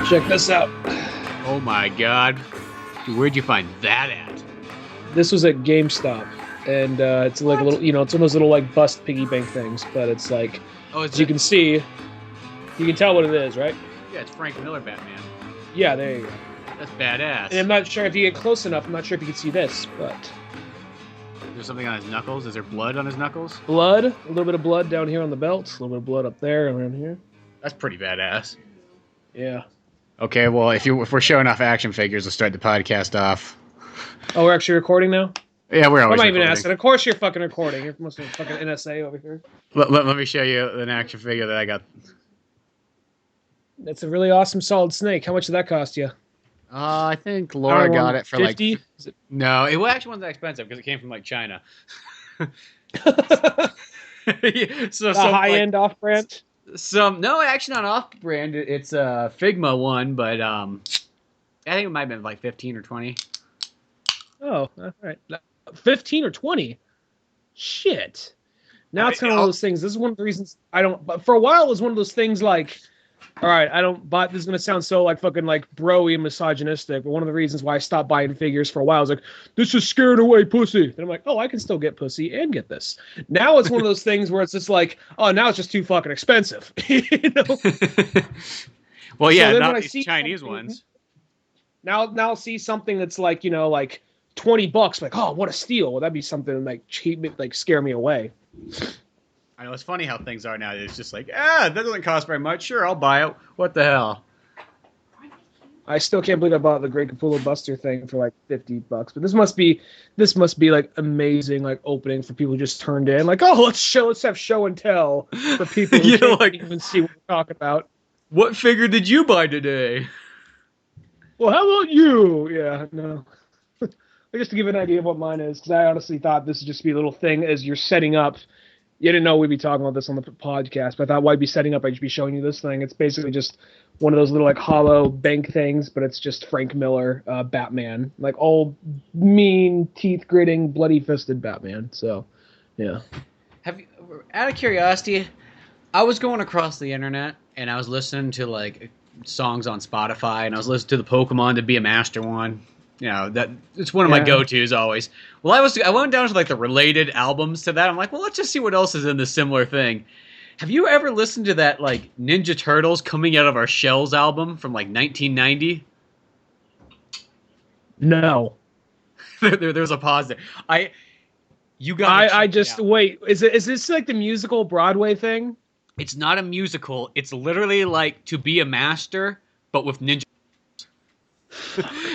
Check this out. Oh my god. Where'd you find that at? This was at GameStop. And it's like a little, you know, it's one of those little like bust piggy bank things, but it's like, as you can see, you can tell what it is, right? Yeah, it's Frank Miller Batman. Yeah, there you go. That's badass. And I'm not sure if you get close enough, I'm not sure if you can see this, but... There's something on his knuckles? Is there blood on his knuckles? Blood, a little bit of blood down here on the belt, a little bit of blood up there, around here. That's pretty badass. Yeah. Okay, well, if we're showing off action figures, let's start the podcast off. Oh, we're actually recording now? Yeah, we're always I'm not recording. even asking. Of course you're fucking recording. You're must be fucking NSA over here. Let me show you an action figure that I got. That's a really awesome solid snake. How much did that cost you? I think Laura got it for 50? like... No, it actually wasn't that expensive because it came from like China. So high-end like, off-brand? No, actually not off-brand. It's a Figma one, but I think it might have been like 15 or 20. Oh, all right. 15 or 20? Shit. Now it's kind of one of those things. This is one of the reasons I don't... But for a while, it was one of those things like... All right, I don't buy... This is going to sound so like fucking like bro-y and misogynistic, but one of the reasons why I stopped buying figures for a while was like, this is scared away pussy. And I'm like, oh, I can still get pussy and get this. Now it's one of those things where it's just like, oh, now it's just too fucking expensive. You know? Well, yeah, so not these Chinese ones. Now I'll see something that's like, you know, like $20, like, oh, what a steal. Well, that'd be something like cheap, like scare me away. I know, it's funny how things are now. It's just like, that doesn't cost very much. Sure, I'll buy it. What the hell? I still can't believe I bought the Great Capullo Buster thing for like $50. But this must be like amazing, like opening for people who just turned in. Like, oh, let's have show and tell for people who can't like, even see what we're talking about. What figure did you buy today? Well, how about you? Yeah, no. Just to give an idea of what mine is, because I honestly thought this would just be a little thing as you're setting up. You didn't know we'd be talking about this on the podcast, but I thought while I'd be setting up, I'd just be showing you this thing. It's basically just one of those little like hollow bank things, but it's just Frank Miller, Batman, like old, mean, teeth gritting, bloody fisted Batman. So, yeah. Have you, out of curiosity, I was going across the internet and I was listening to like songs on Spotify, and I was listening to the Pokemon to Be a Master one. You know, that it's one of my go-tos always. Well, I went down to like the related albums to that. I'm like, well, let's just see what else is in this similar thing. Have you ever listened to that like Ninja Turtles Coming Out of Our Shells album from like 1990? No. There's a pause there. I just wait. Is this like the musical Broadway thing? It's not a musical. It's literally like To Be a Master, but with ninja.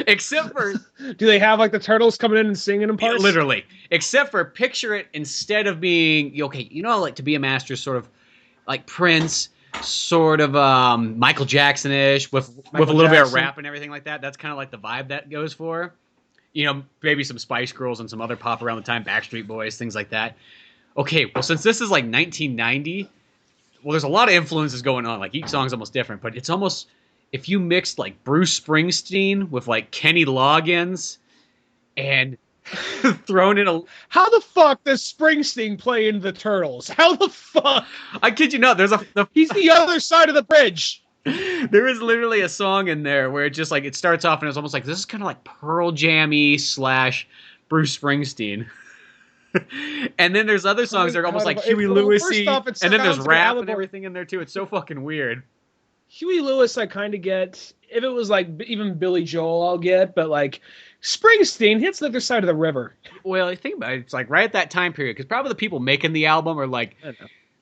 Except for, do they have like the turtles coming in and singing in parts? Literally. Except for, picture it, instead of being, okay, you know, like To Be a Master, sort of like Prince, sort of Michael Jackson-ish with a little bit of rap and everything like that. That's kind of like the vibe that goes for. You know, maybe some Spice Girls and some other pop around the time, Backstreet Boys, things like that. Okay, well, since this is like 1990, well, there's a lot of influences going on. Like each song's almost different, but it's almost, if you mixed like Bruce Springsteen with like Kenny Loggins and thrown in a... How the fuck does Springsteen play in the Turtles? How the fuck? I kid you not, he's the other side of the bridge. There is literally a song in there where it just like, it starts off and it's almost like, this is kind of like Pearl Jammy / Bruce Springsteen. And then there's other songs that are almost like Huey Lewis-y, and then there's rap and everything in there too. It's so fucking weird. Huey Lewis I kind of get. If it was like even Billy Joel, I'll get. But like Springsteen, hits the other side of the river. Well, I think about it, it's like right at that time period, because probably the people making the album are like,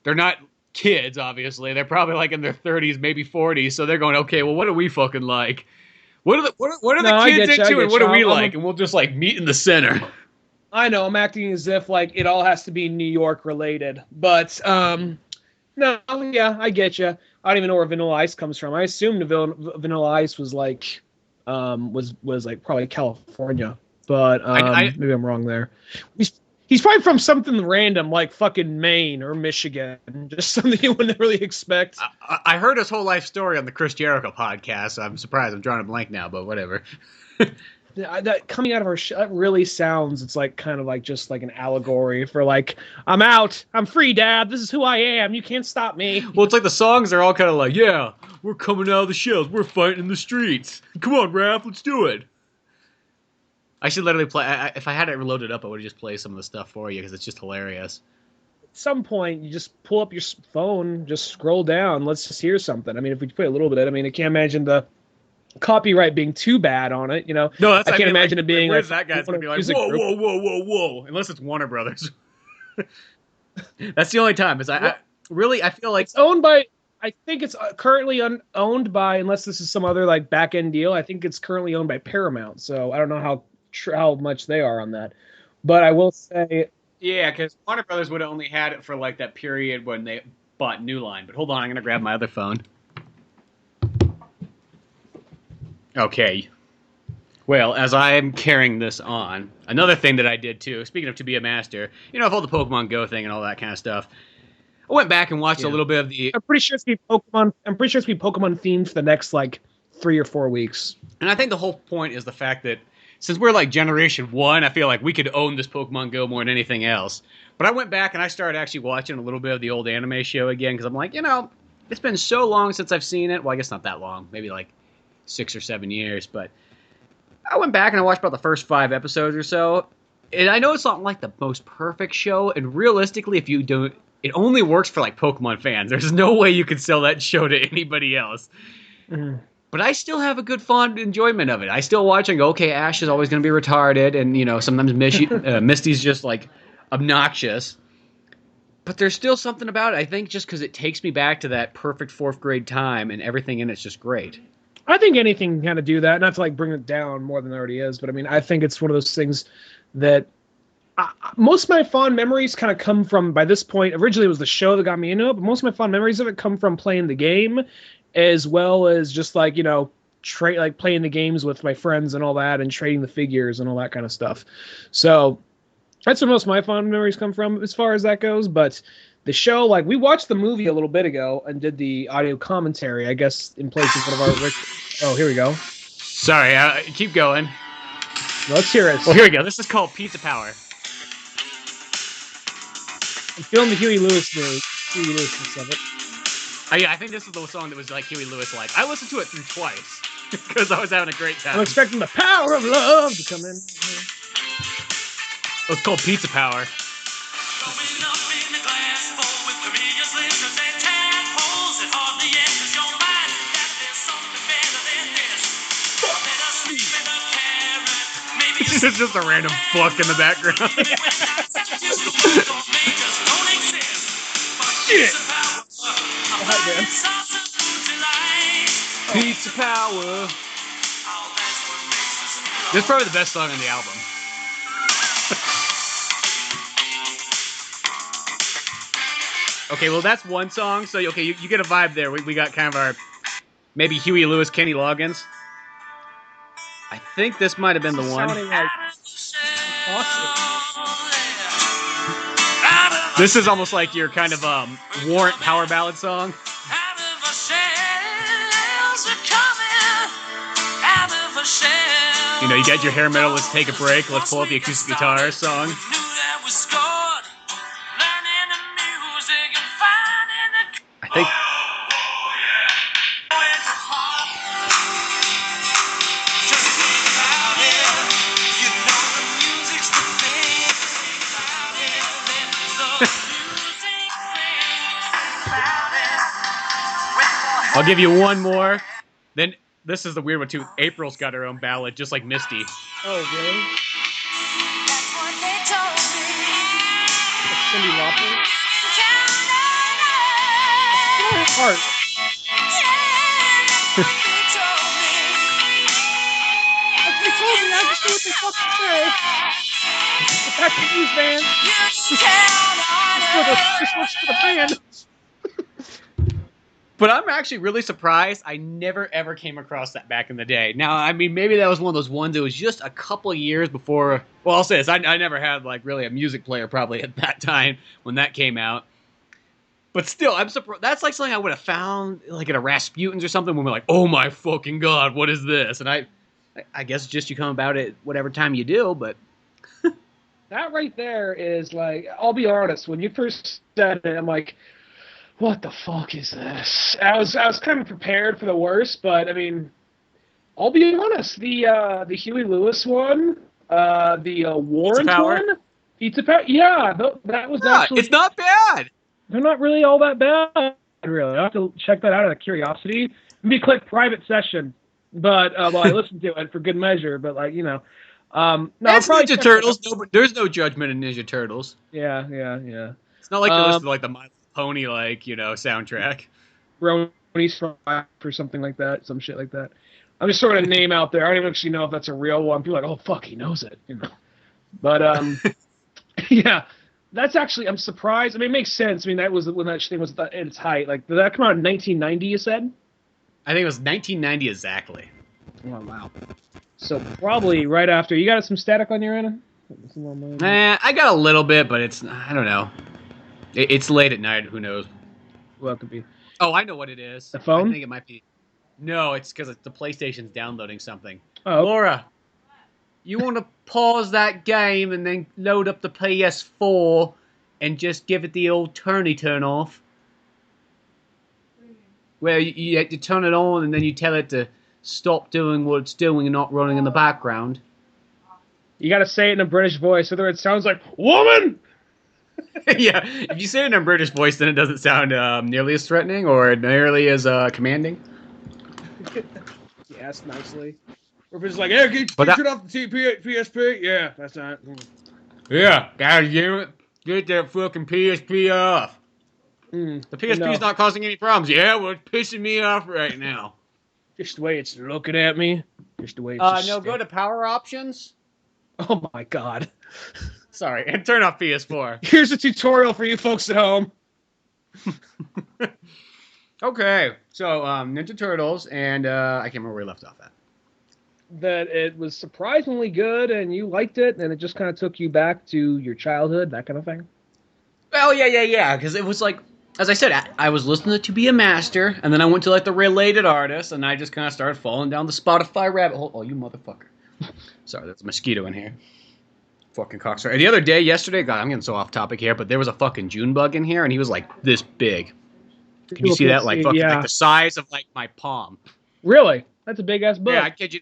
they're not kids, obviously. They're probably like in their 30s, maybe 40s. So they're going, okay, well, what do we fucking like? What are the kids into, and what do we like? And we'll just like meet in the center. I know, I'm acting as if like it all has to be New York related, but no, yeah, I get you. I don't even know where Vanilla Ice comes from. I assumed Vanilla Ice was like was like probably California, but maybe I'm wrong there. He's probably from something random like fucking Maine or Michigan, just something you wouldn't really expect. I heard his whole life story on the Chris Jericho podcast. I'm surprised. I'm drawing a blank now, but whatever. That coming out of her, that really sounds. It's like kind of like just like an allegory for like, I'm out, I'm free, Dad. This is who I am. You can't stop me. Well, it's like the songs are all kind of like, yeah, we're coming out of the shells, we're fighting in the streets. Come on, Raph, let's do it. I should literally play. If I had it loaded up, I would just play some of the stuff for you because it's just hilarious. At some point, you just pull up your phone, just scroll down. Let's just hear something. I mean, if we play a little bit, I mean, I can't imagine the copyright being too bad on it, you know. No, that's I can't imagine it being like that guy's gonna be like, whoa, unless it's Warner Brothers. That's the only time. Is I feel like it's owned by. I think it's currently owned by, unless this is some other like back end deal. I think it's currently owned by Paramount. So I don't know how much they are on that, but I will say, yeah, because Warner Brothers would have only had it for like that period when they bought New Line. But hold on, I'm gonna grab my other phone. Okay. Well, as I'm carrying this on, another thing that I did too, speaking of To Be a Master, you know, of all the Pokemon Go thing and all that kind of stuff, I went back and watched a little bit of the... I'm pretty sure it's going to be Pokemon themed for the next, like, 3 or 4 weeks. And I think the whole point is the fact that since we're, like, Generation 1, I feel like we could own this Pokemon Go more than anything else. But I went back and I started actually watching a little bit of the old anime show again, because I'm like, you know, it's been so long since I've seen it. Well, I guess not that long. Maybe, like, 6 or 7 years, but I went back and I watched about the first 5 episodes or so, and I know it's not like the most perfect show, and realistically, if you don't, it only works for like Pokemon fans. There's no way you could sell that show to anybody else. Mm-hmm. But I still have a good fond enjoyment of it. I still watch and go, okay, Ash is always going to be retarded, and you know, sometimes Misty's just like obnoxious. But there's still something about it, I think, just because it takes me back to that perfect 4th grade time, and everything in it's just great. I think anything can kind of do that, not to like bring it down more than it already is, but I mean, I think it's one of those things that most of my fond memories kind of come from, by this point, originally it was the show that got me into it, but most of my fond memories of it come from playing the game, as well as just like, you know, like playing the games with my friends and all that, and trading the figures and all that kind of stuff. So that's where most of my fond memories come from as far as that goes, but the show, like, we watched the movie a little bit ago and did the audio commentary, I guess, in place of one of our... Oh, here we go. Sorry, keep going. Let's hear it. Well, here we go. This is called Pizza Power. I'm feeling the Huey Lewisness of it. I think this is the song that was like Huey Lewis like. I listened to it through twice because I was having a great time. I'm expecting the power of love to come in. It's called Pizza Power. It's just a random fuck in the background. Shit. Pizza Power. This is probably the best song on the album. Okay, well that's one song. So okay, you get a vibe there. We got kind of our maybe Huey Lewis, Kenny Loggins. I think this might have been the one. Like awesome. This is almost like your kind of Warrant power ballad song. You know, you got your hair metal, let's take a break, let's pull out the acoustic guitar song. I think... I'll give you one more. Then this is the weird one too. April's got her own ballad, just like Misty. Oh, really? Like Cyndi Lauper? Heart. They told me I just do what they fucking say. Get back to news, man. This one's for the band. But I'm actually really surprised I never ever came across that back in the day. Now, I mean, maybe that was one of those ones that was just a couple of years before. Well, I'll say this: I never had like really a music player probably at that time when that came out. But still, I'm surprised. That's like something I would have found like at a Rasputin's or something when we're like, oh my fucking god, what is this? And I guess it's just you come about it whatever time you do, but. That right there is like, I'll be honest, when you first said it, I'm like, what the fuck is this? I was kind of prepared for the worst, but I mean, I'll be honest, the Huey Lewis one, the Warren one, Pizza Power, yeah, that was actually... It's not bad! They're not really all that bad, really. I'll have to check that out out of curiosity. Maybe click private session, but, well, I listened to it for good measure, but like, you know... no, it's Ninja Turtles. No, there's no judgment in Ninja Turtles. Yeah. It's not like you listen to like the My Little Pony, like, you know, soundtrack. Brony's or something like that, some shit like that. I'm just throwing a name out there. I don't even actually know if that's a real one. People are like, oh fuck, he knows it, you know. But yeah, that's actually, I'm surprised. I mean, it makes sense. I mean, that was when that thing was at its height. Like, did that come out in 1990? You said? I think it was 1990 exactly. Oh wow. So probably right after. You got some static on your end? I got a little bit, but it's, I don't know. It's late at night. Who knows? Well, it could be. Oh, I know what it is. The phone? I think it might be. No, it's because the PlayStation's downloading something. Oh. Laura, you want to pause that game and then load up the PS4 and just give it the old turn off? Where you have to turn it on and then you tell it to stop doing what it's doing and not running in the background. You got to say it in a British voice, otherwise it sounds like woman. Yeah, if you say it in a British voice, then it doesn't sound nearly as threatening or nearly as commanding. Yes, nicely. Or if it's like, hey, get off the PSP. Yeah, that's not. Yeah, God damn it, get that fucking PSP off. The PSP's not causing any problems. Yeah, well, it's pissing me off right now. Just the way it's looking at me. Just the way it's no, go to power options. Oh my god. Sorry, and turn off PS4. Here's a tutorial for you folks at home. Okay, so Ninja Turtles, and I can't remember where we left off at. That it was surprisingly good, and you liked it, and it just kind of took you back to your childhood, that kind of thing. Well, yeah, because it was like, as I said, I was listening to Be a Master, and then I went to like the related artists, and I just kind of started falling down the Spotify rabbit hole. Oh, you motherfucker. Sorry, there's a mosquito in here. Fucking cocksucker. The other day, yesterday, God, I'm getting so off topic here, but there was a fucking June bug in here, and he was like this big. Can you see that? Like, fucking, like the size of like my palm. Really? That's a big ass bug. Yeah, I kid you.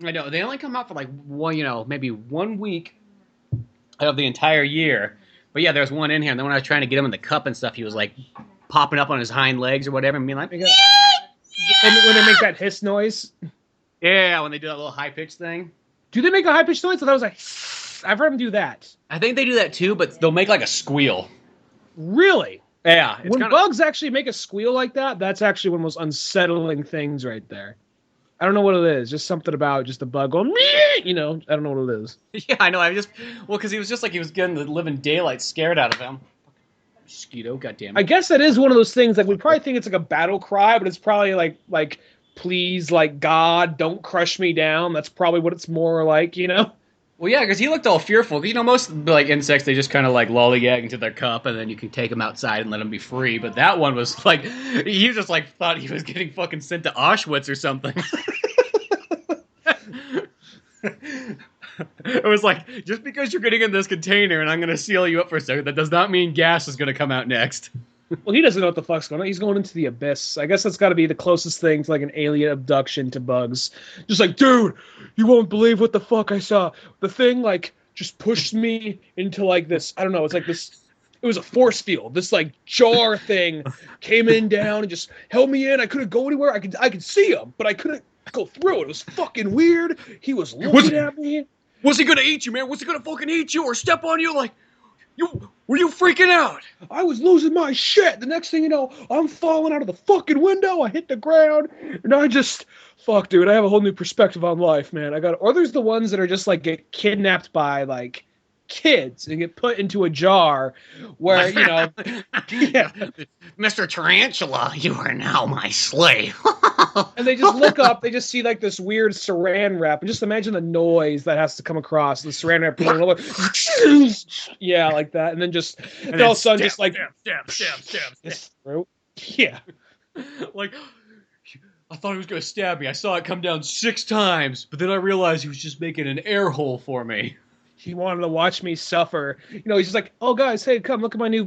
I know. They only come out for like one, maybe 1 week out of the entire year. But yeah, there's one in here, and then when I was trying to get him in the cup and stuff, he was like popping up on his hind legs or whatever, and being like, and when they make that hiss noise. Yeah, when they do that little high pitched thing. Do they make a high pitched noise? So that was like, I've heard them do that. I think they do that too, but they'll make like a squeal. Really? Yeah. When bugs actually make a squeal like that, that's actually one of the most unsettling things right there. I don't know what it is. Just something about just a bug going, I don't know what it is. Yeah, I know. Because he was just like, he was getting the living daylight scared out of him. Mosquito, goddammit. I guess that is one of those things, like, we probably think it's like a battle cry, but it's probably like, please, like, God, don't crush me down. That's probably what it's more like, Well, yeah, because he looked all fearful. Most like insects, they just kind of like lollygag into their cup, and then you can take them outside and let them be free. But that one was like, he just like thought he was getting fucking sent to Auschwitz or something. It was like, just because you're getting in this container and I'm going to seal you up for a second, that does not mean gas is going to come out next. Well, he doesn't know what the fuck's going on. He's going into the abyss. I guess that's got to be the closest thing to like an alien abduction to bugs. Just like, dude, you won't believe what the fuck I saw. The thing like just pushed me into like this. I don't know. It's like this. It was a force field. This like jar thing came in down and just held me in. I couldn't go anywhere. I could see him, but I couldn't go through it. It was fucking weird. He was looking at me. Was he gonna eat you, man? Was he gonna fucking eat you or step on you? Like, were you freaking out? I was losing my shit. The next thing you know, I'm falling out of the fucking window. I hit the ground, and I just, fuck, dude. I have a whole new perspective on life, man. Or there's the ones that are just like get kidnapped by like kids and get put into a jar where, you know, yeah. Mr. Tarantula, you are now my slave. And they just look up, they just see like this weird saran wrap, and just imagine the noise that has to come across the saran wrap. Yeah, like that. And then just, and all of a sudden, just like, stab. Yeah. Like, I thought he was going to stab me. I saw it come down 6 times, but then I realized he was just making an air hole for me. He wanted to watch me suffer. You know, he's just like, "Oh, guys, hey, come look at my new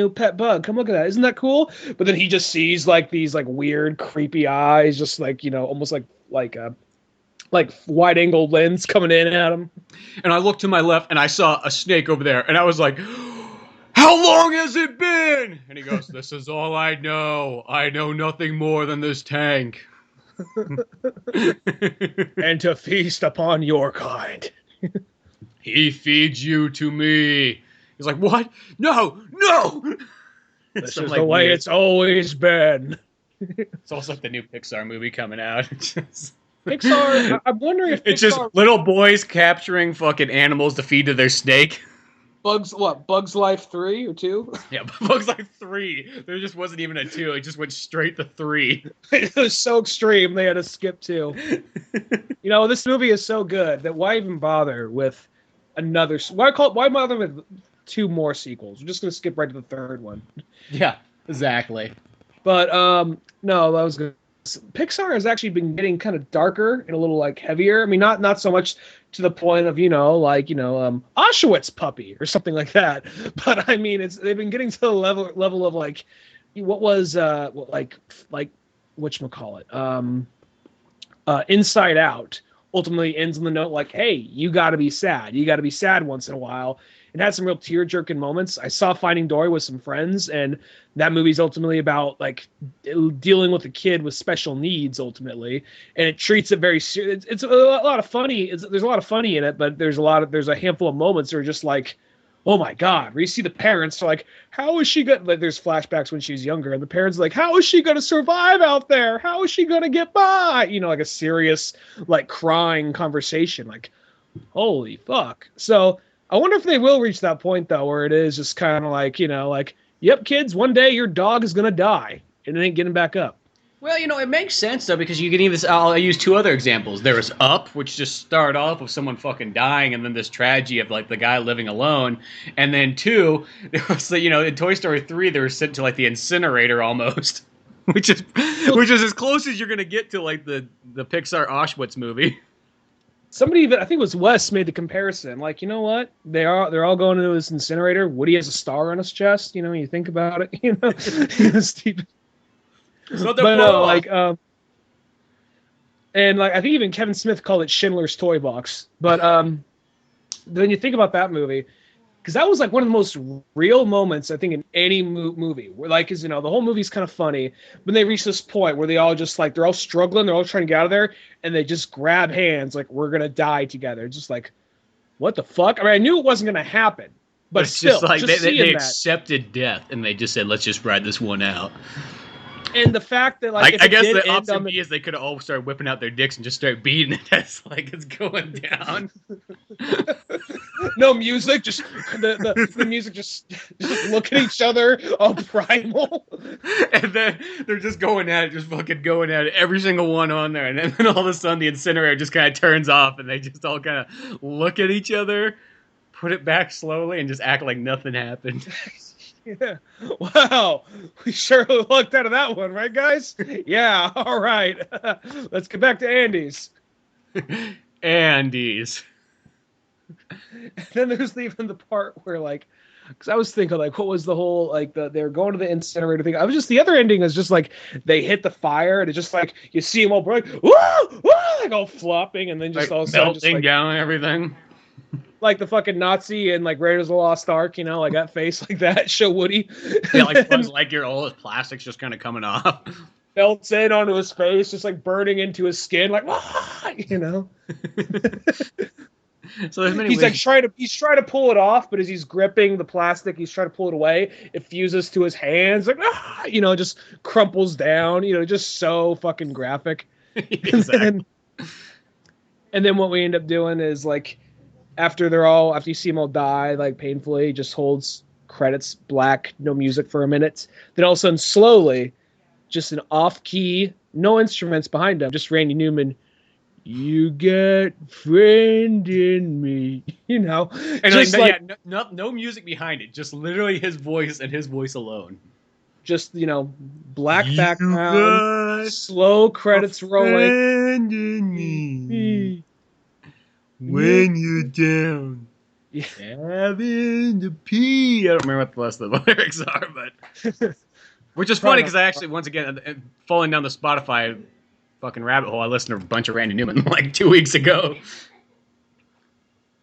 pet bug. Come look at that. Isn't that cool?" But then he just sees like these like weird, creepy eyes, just like, you know, almost like wide angle lens coming in at him. And I looked to my left, and I saw a snake over there, and I was like, "How long has it been?" And he goes, "This is all I know. I know nothing more than this tank." And to feast upon your kind. He feeds you to me. He's like, "What? No! This is like the way it's always been." It's almost like the new Pixar movie coming out. Pixar, I'm wondering if it's just little boys capturing fucking animals to feed to their snake. Bugs Life 3 or 2? Yeah, Bugs Life 3. There just wasn't even a 2. It just went straight to 3. It was so extreme they had to skip 2. You know, this movie is so good that why even bother with another? Why bother with 2 more sequels? We're just gonna skip right to the 3rd one. Yeah, exactly. But no, that was good. Pixar has actually been getting kind of darker and a little like heavier. I mean, not so much to the point of, you know, like, you know, Auschwitz Puppy or something like that. But I mean, they've been getting to the level of like, what was like whatchamacallit? Inside Out ultimately ends on the note like, hey, you got to be sad. You got to be sad once in a while. It had some real tear-jerking moments. I saw Finding Dory with some friends, and that movie's ultimately about like dealing with a kid with special needs ultimately, and it treats it very serious. It's a lot of funny. There's a lot of funny in it, but there's a handful of moments that are just like, oh my god, where you see the parents are like, how is she gonna, like, there's flashbacks when she's younger, and the parents are like, how is she gonna survive out there? How is she gonna get by? You know, like a serious, like, crying conversation, like, holy fuck. So I wonder if they will reach that point though, where it is just kind of like, you know, like, yep, kids, one day your dog is gonna die and it ain't getting back up. Well, you know, it makes sense, though, because you can even... I'll use 2 other examples. There was Up, which just started off with someone fucking dying, and then this tragedy of, like, the guy living alone. And then 2, there was, you know, in Toy Story 3, they were sent to, like, the incinerator almost. Which is as close as you're going to get to, like, the Pixar Auschwitz movie. Somebody, I think it was Wes, made the comparison. Like, you know what? They're all going into this incinerator. Woody has a star on his chest. You know, when you think about it, you know, Steve. But no, like, and like I think even Kevin Smith called it Schindler's Toy Box. But then you think about that movie, because that was like one of the most real moments I think in any movie. Where like, is, you know, the whole movie's kind of funny, but they reach this point where they all just like, they're all struggling, they're all trying to get out of there, and they just grab hands like, we're gonna die together. Just like, what the fuck? I mean, I knew it wasn't gonna happen, but it's still, just like just they accepted death, and they just said, let's just ride this one out. And the fact that, like, I guess the option B is they could have all started whipping out their dicks and just start beating it as like it's going down. No music, just the music, just look at each other, all primal. And then they're just going at it, just fucking going at it, every single one on there. And then all of a sudden the incinerator just kind of turns off, and they just all kind of look at each other, put it back slowly, and just act like nothing happened. Yeah. Wow. We sure lucked out of that one, right, guys? Yeah. All right. Let's get back to Andy's. Andy's. And then there's even the part where, like, because I was thinking, like, what was the whole, like, they're going to the incinerator thing. I was just, the other ending is just, like, they hit the fire, and it's just, like, you see them all break, woo, woo, like, all flopping, and then just like, all of a sudden, melting just, like, down everything. Like the fucking Nazi and like Raiders of the Lost Ark, you know, like that face like that, show Woody. Yeah, like Buzz Lightyear, all his plastic's just kind of coming off. Melts in onto his face, just like burning into his skin, like, you know. So there's many he's ways. Like he's trying to pull it off, but as he's gripping the plastic, he's trying to pull it away. It fuses to his hands, like, you know, just crumples down, you know, just so fucking graphic. Exactly. And then what we end up doing is like, after you see them all die, like painfully, just holds credits black, no music for a minute. Then all of a sudden, slowly, just an off key, no instruments behind him, just Randy Newman. You got friend in me, and just like no music behind it, just literally his voice and his voice alone. Just black background, slow credits rolling. Friend in me. When you're down, having to pee. I don't remember what the rest of the lyrics are, but which is funny because I actually, once again, falling down the Spotify fucking rabbit hole, I listened to a bunch of Randy Newman like 2 weeks ago.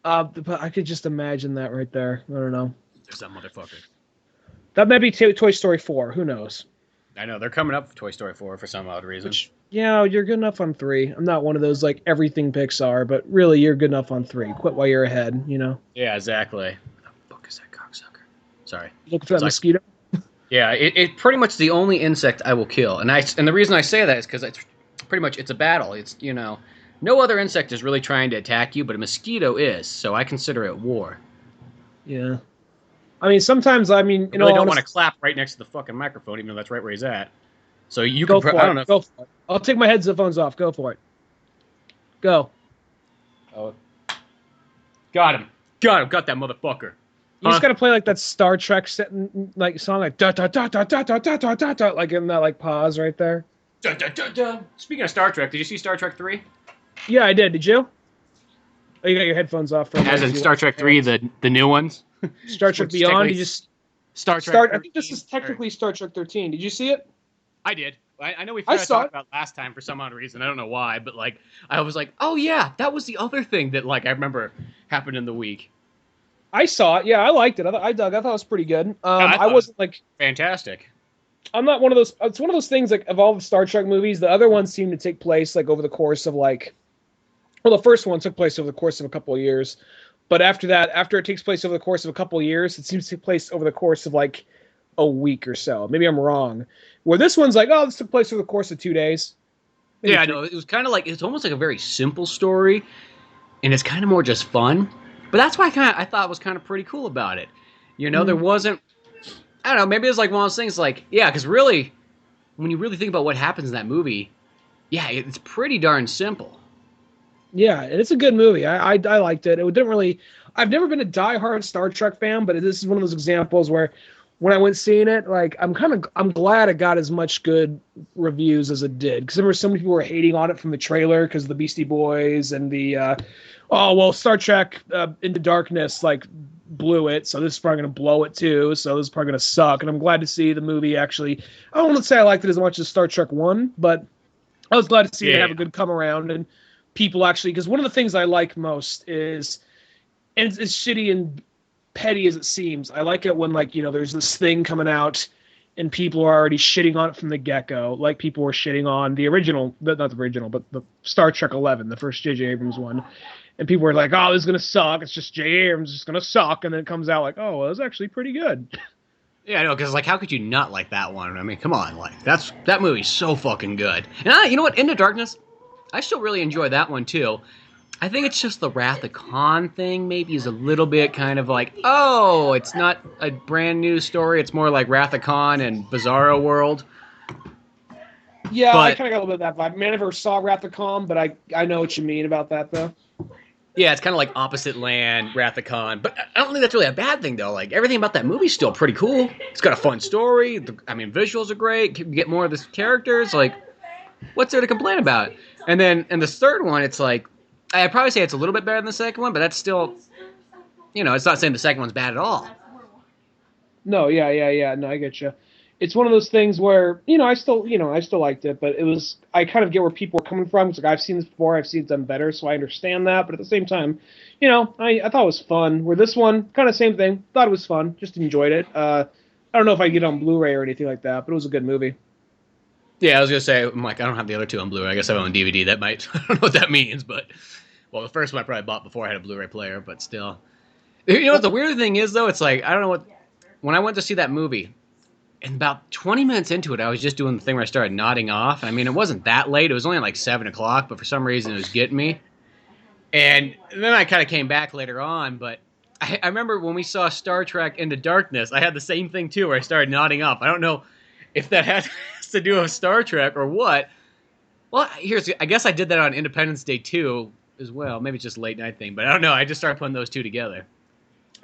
But I could just imagine that right there. I don't know. There's that motherfucker. That might be Toy Story 4. Who knows? I know they're coming up with Toy Story 4 for some odd reason. You're good enough on 3. I'm not one of those like everything Pixar, but really you're good enough on 3. Quit while you're ahead, Yeah, exactly. What the fuck is that cocksucker? Sorry. Look for that mosquito. Yeah, it pretty much the only insect I will kill, and the reason I say that is because it's pretty much it's a battle. It's no other insect is really trying to attack you, but a mosquito is, so I consider it war. Yeah. I mean, sometimes, I really don't want to clap right next to the fucking microphone, even though that's right where he's at. So you go can... for it. I don't know. Go for it. I'll take my headphones off. Go for it. Go. Oh. Got him. Got that motherfucker. You just gotta play like that Star Trek song, like da da da da da da da da da da, like in that like pause right there. Da, da, da, da. Speaking of Star Trek, did you see Star Trek 3? Yeah, I did. Did you? Oh, you got your headphones off. As in Star Trek 3, the new ones? Star Trek Beyond. You just Star Trek. I think this is technically Star Trek 13. Did you see it? I did. I know we talked about last time for some odd reason. I don't know why, but like I was like, oh yeah, that was the other thing that like I remember happened in the week. I saw it. Yeah, I liked it. I thought it was pretty good. I wasn't like fantastic. I'm not one of those. It's one of those things like of all the Star Trek movies, the other ones seem to take place like over the course of like. Well, the first one took place over the course of a couple of years, but after it takes place over the course of a couple of years, it seems to take place over the course of like a week or so. Maybe I'm wrong. Where this one's like, oh, this took place over the course of 2 days. Maybe yeah, I know. It was kind of like it's almost like a very simple story, and it's kind of more just fun. But that's why I thought was kind of pretty cool about it. There wasn't. I don't know. Maybe it's like one of those things. Like, yeah, because really, when you really think about what happens in that movie, yeah, it's pretty darn simple. Yeah, and it's a good movie. I liked it. It didn't really. I've never been a diehard Star Trek fan, but this is one of those examples where, when I went seeing it, like I'm glad it got as much good reviews as it did, because there were so many people who were hating on it from the trailer because of the Beastie Boys and the Star Trek Into Darkness like blew it, so this is probably going to blow it too, so this is probably going to suck. And I'm glad to see the movie actually. I don't want to say I liked it as much as Star Trek 1, but I was glad to see it have a good come around and people actually, because one of the things I like most is, and it's shitty and petty as it seems, I like it when like there's this thing coming out and people are already shitting on it from the get-go, like people were shitting on the original, not the original, but the Star Trek 11, the first J.J. Abrams one. And people were like, oh, this is going to suck. It's just J.J. Abrams. It's going to suck. And then it comes out like, oh, well, it was actually pretty good. Yeah, I know, because like, how could you not like that one? I mean, come on. Like, that movie's so fucking good. And you know what? Into Darkness, I still really enjoy that one, too. I think it's just the Wrath of Khan thing maybe is a little bit kind of like, oh, it's not a brand new story. It's more like Wrath of Khan and Bizarro World. Yeah, I kind of got a little bit of that vibe. I mean, I never saw Wrath of Khan, but I know what you mean about that, though. Yeah, it's kind of like Opposite Land, Wrath of Khan. But I don't think that's really a bad thing, though. Like, everything about that movie's still pretty cool. It's got a fun story. Visuals are great. You get more of the characters. Like, what's there to complain about? And then in the third one, it's like, I'd probably say it's a little bit better than the second one, but that's still, it's not saying the second one's bad at all. No, yeah. No, I get you. It's one of those things where, I still liked it, but I kind of get where people are coming from. It's like, I've seen this before, I've seen it done better, so I understand that. But at the same time, I thought it was fun. Where this one, kind of same thing. Thought it was fun, just enjoyed it. I don't know if I get it on Blu-ray or anything like that, but it was a good movie. Yeah, I was going to say, I'm like, I don't have the other two on Blu-ray. I guess I have it on DVD. That might, I don't know what that means, but, well, the first one I probably bought before I had a Blu-ray player, but still. You know what the weird thing is, though? It's like, I don't know when I went to see that movie, and about 20 minutes into it, I was just doing the thing where I started nodding off. I mean, it wasn't that late. It was only like 7 o'clock, but for some reason it was getting me. And then I kind of came back later on, but I remember when we saw Star Trek Into Darkness, I had the same thing too, where I started nodding off. I don't know if that has to do with Star Trek or what. Well, I guess I did that on Independence Day too, as well. Maybe it's just a late night thing, but I don't know. I just started putting those two together.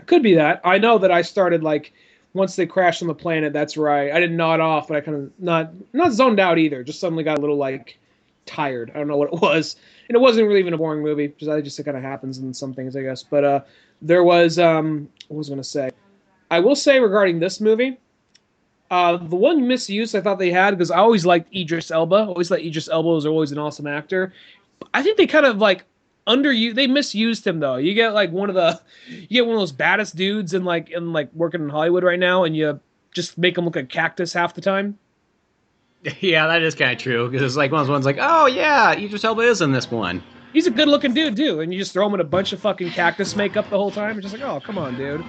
Could be that. I know that I started like once they crashed on the planet. That's right. I didn't nod off, but I kind of not zoned out either. Just suddenly got a little like tired. I don't know what it was, and it wasn't really even a boring movie. Just it kind of happens in some things, I guess. But there was what was I going to say? I will say regarding this movie, the one misuse I thought they had because I always liked Idris Elba. Always thought Idris Elba was always an awesome actor. I think they kind of like they misused him though. You get like one of those baddest dudes in working in Hollywood right now, and you just make him look like a cactus half the time. Yeah, that is kind of true because it's like one of those ones like, oh yeah, Idris Elba is in this one. He's a good looking dude too, and you just throw him in a bunch of fucking cactus makeup the whole time. It's just like, oh come on, dude.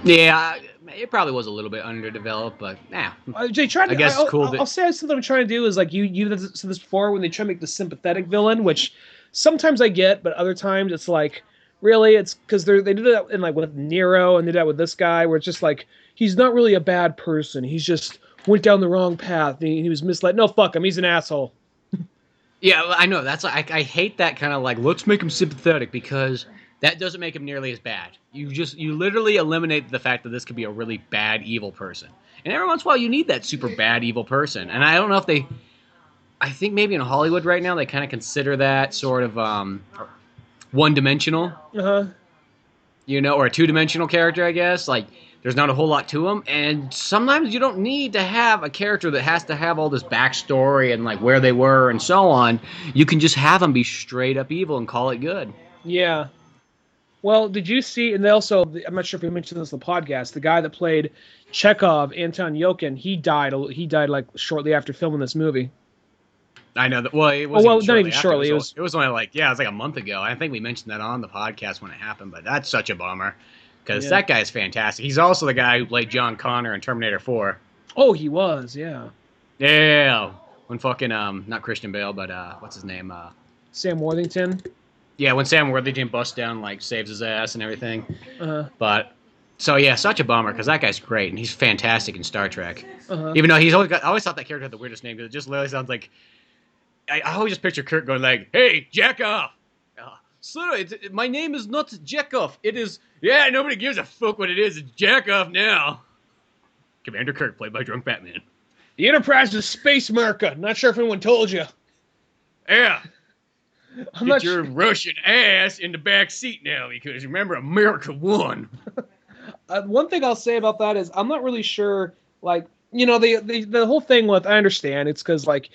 Yeah, it probably was a little bit underdeveloped, but nah. They tried to, I guess cool. I'll say something I'm trying to do is like you said this before when they try to make the sympathetic villain, which sometimes I get, but other times it's like really it's because they did that in like with Nero and they did that with this guy where it's just like he's not really a bad person. He's just went down the wrong path. He was misled. No, fuck him. He's an asshole. Yeah, I know. That's I hate that kind of like let's make him sympathetic because that doesn't make him nearly as bad. You literally eliminate the fact that this could be a really bad evil person. And every once in a while you need that super bad evil person. And I don't know if I think maybe in Hollywood right now they kind of consider that sort of one-dimensional. Uh-huh. Or a two-dimensional character, I guess. Like there's not a whole lot to him, and sometimes you don't need to have a character that has to have all this backstory and like where they were and so on. You can just have them be straight up evil and call it good. Yeah. Well, did you see? And they also, I'm not sure if we mentioned this in the podcast. The guy that played Chekhov, Anton Yelchin, he died. He died like shortly after filming this movie. I know that. Well, it wasn't not even shortly. It was only like it was like a month ago. I think we mentioned that on the podcast when it happened. But that's such a bummer. Because that guy is fantastic. He's also the guy who played John Connor in Terminator 4. Oh, he was, yeah. Yeah. When fucking, not Christian Bale, but, what's his name? Sam Worthington. Yeah, when Sam Worthington busts down, like, saves his ass and everything. Uh-huh. But, so yeah, such a bummer, because that guy's great, and he's fantastic in Star Trek. Uh-huh. Even though I always thought that character had the weirdest name, because it just literally sounds like, I always just picture Kirk going like, hey, jack off! Sir, my name is not Jackoff. It is... Yeah, nobody gives a fuck what it is. It's Jackoff now. Commander Kirk, played by Drunk Batman. The Enterprise is Space America. Not sure if anyone told you. Yeah. Get your Russian ass in the back seat now, because remember, America won. One thing I'll say about that is I'm not really sure, like, the whole thing with... I understand. It's because, like...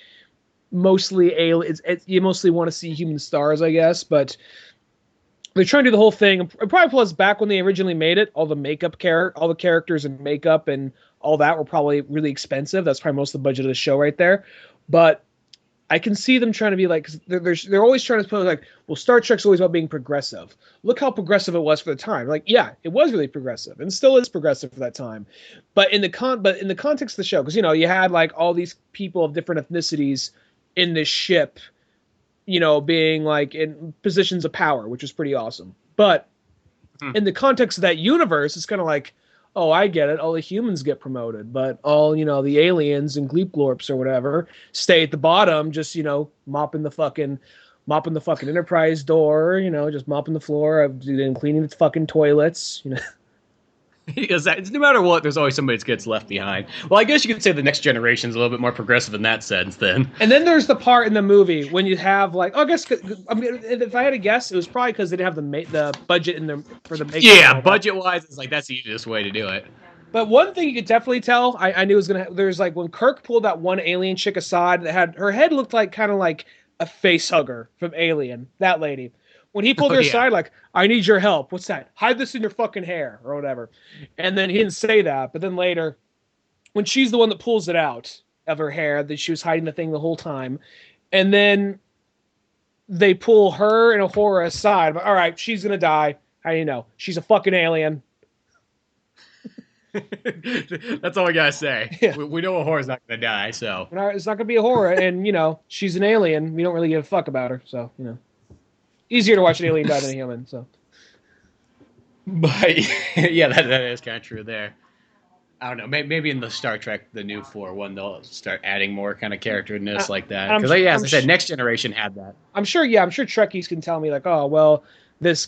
mostly you mostly want to see human stars, I guess, but they're trying to do the whole thing. It probably plus back when they originally made it, all the characters and makeup and all that were probably really expensive. That's probably most of the budget of the show right there. But I can see them trying to be like, they're always trying to put like, well, Star Trek's always about being progressive. Look how progressive it was for the time. Like, yeah, it was really progressive and still is progressive for that time. But in the context of the show, because you had like all these people of different ethnicities in this ship, being like in positions of power, which is pretty awesome. But in the context of that universe, it's kind of like, oh, I get it. All the humans get promoted, but all, the aliens and Gleepglorps or whatever stay at the bottom, just, mopping the fucking Enterprise door, just mopping the floor, and cleaning the fucking toilets, Because no matter what, there's always somebody that gets left behind. Well, I guess you could say the next generation is a little bit more progressive in that sense, then. And then there's the part in the movie when you have like, I guess, if I had to guess, it was probably because they didn't have the budget for the makeup. Yeah, budget-wise, it's like that's the easiest way to do it. But one thing you could definitely tell, I knew it was gonna. There's like when Kirk pulled that one alien chick aside, that had her head looked like kind of like a face hugger from Alien. That lady. When he pulled her aside, like, I need your help. What's that? Hide this in your fucking hair or whatever. And then he didn't say that. But then later, when she's the one that pulls it out of her hair, that she was hiding the thing the whole time. And then they pull her and Uhura aside. But, all right, she's going to die. How do you know? She's a fucking alien. That's all we got to say. Yeah. We know Uhura's not going to die, so. It's not going to be Uhura. And, she's an alien. We don't really give a fuck about her. So, Easier to watch an alien die than a human. So, But yeah, that is kind of true there. I don't know. Maybe in the Star Trek, the new 4 they'll start adding more kind of characterness like that. Because, as I said, Next Generation had that. I'm sure Trekkies can tell me like, oh well, this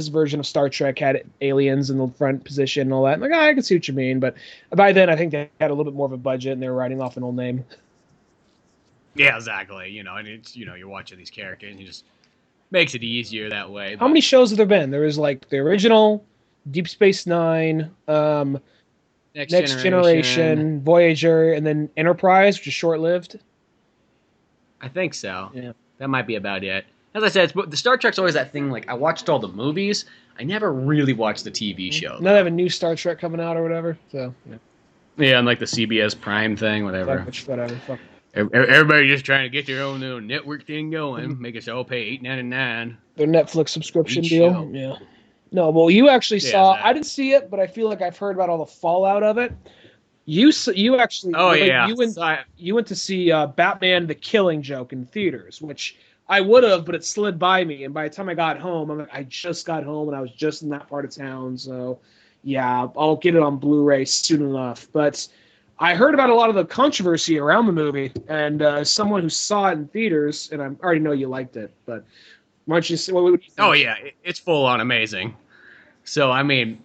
version of Star Trek had aliens in the front position and all that. I'm like, I can see what you mean, but by then I think they had a little bit more of a budget and they were writing off an old name. Yeah, exactly. And it's you're watching these characters and it just makes it easier that way. How many shows have there been? There was like the original, Deep Space Nine, Next Generation, Voyager, and then Enterprise, which is short-lived. I think so. Yeah, that might be about it. As I said, the Star Trek's always that thing. Like I watched all the movies, I never really watched the TV show. Now they have a new Star Trek coming out or whatever. So yeah, and like the CBS Prime thing, whatever. Whatever. Fuck. Everybody just trying to get their own little network thing going, make us all pay $8.99. Their Netflix subscription deal. Show. Yeah. No, well, you actually saw. Exactly. I didn't see it, but I feel like I've heard about all the fallout of it. You actually. Oh yeah. You went to see Batman: The Killing Joke in theaters, which I would have, but it slid by me. And by the time I got home, I just got home and I was just in that part of town. So, yeah, I'll get it on Blu-ray soon enough. But I heard about a lot of the controversy around the movie, and someone who saw it in theaters, and I already know you liked it, but why don't you say, what would you think? Oh, yeah, it's full on amazing. So, I mean,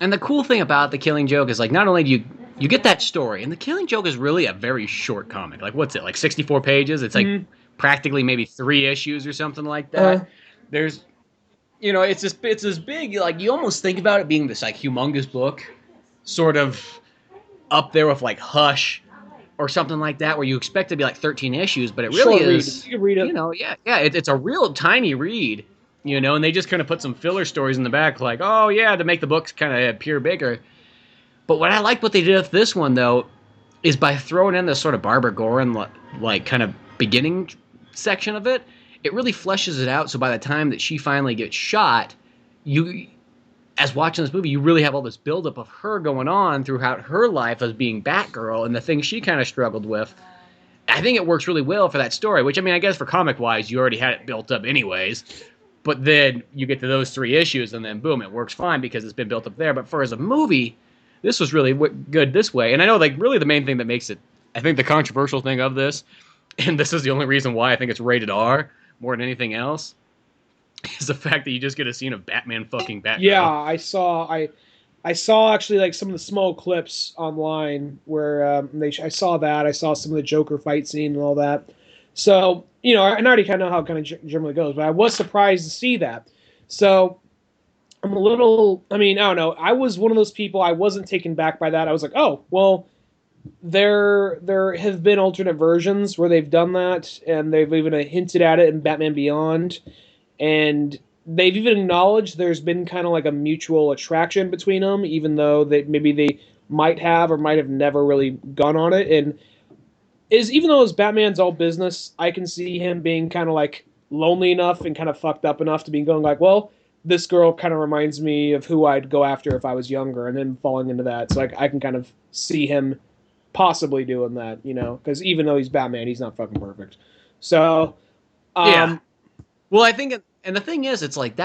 and the cool thing about The Killing Joke is, like, not only do you get that story, and The Killing Joke is really a very short comic. Like, what's it, like 64 pages? It's like practically maybe 3 issues or something like that. There's, it's this big, like, you almost think about it being this, like, humongous book, sort of up there with like Hush or something like that, where you expect it to be like 13 issues, but it really is. You can read it. It's a real tiny read, and they just kind of put some filler stories in the back, like, oh yeah, to make the books kind of appear bigger. But what I like what they did with this one though, is by throwing in this sort of Barbara Gordon like kind of beginning section of it, it really fleshes it out. So by the time that she finally gets shot, as watching this movie, you really have all this buildup of her going on throughout her life as being Batgirl and the things she kind of struggled with. I think it works really well for that story, which, I mean, I guess for comic-wise, you already had it built up anyways. But then you get to those 3 issues, and then, boom, it works fine because it's been built up there. But for as a movie, this was really good this way. And I know, like, really the main thing that makes it, I think the controversial thing of this, and this is the only reason why I think it's rated R more than anything else, is the fact that you just get a scene of Batman fucking Batgirl. Yeah, I saw actually like some of the small clips online where I saw that. I saw some of the Joker fight scene and all that. So, and I already kind of know how it kind of generally goes, but I was surprised to see that. So I'm a little, I don't know. I was one of those people, I wasn't taken back by that. I was like, oh, well, there have been alternate versions where they've done that, and they've even hinted at it in Batman Beyond. And they've even acknowledged there's been kind of like a mutual attraction between them, even though they might have or might have never really gone on it. And even though his Batman's all business, I can see him being kind of like lonely enough and kind of fucked up enough to be going like, well, this girl kind of reminds me of who I'd go after if I was younger, and then falling into that. So I can kind of see him possibly doing that, because even though he's Batman, he's not fucking perfect. So, yeah. Well, I think and the thing is, it's like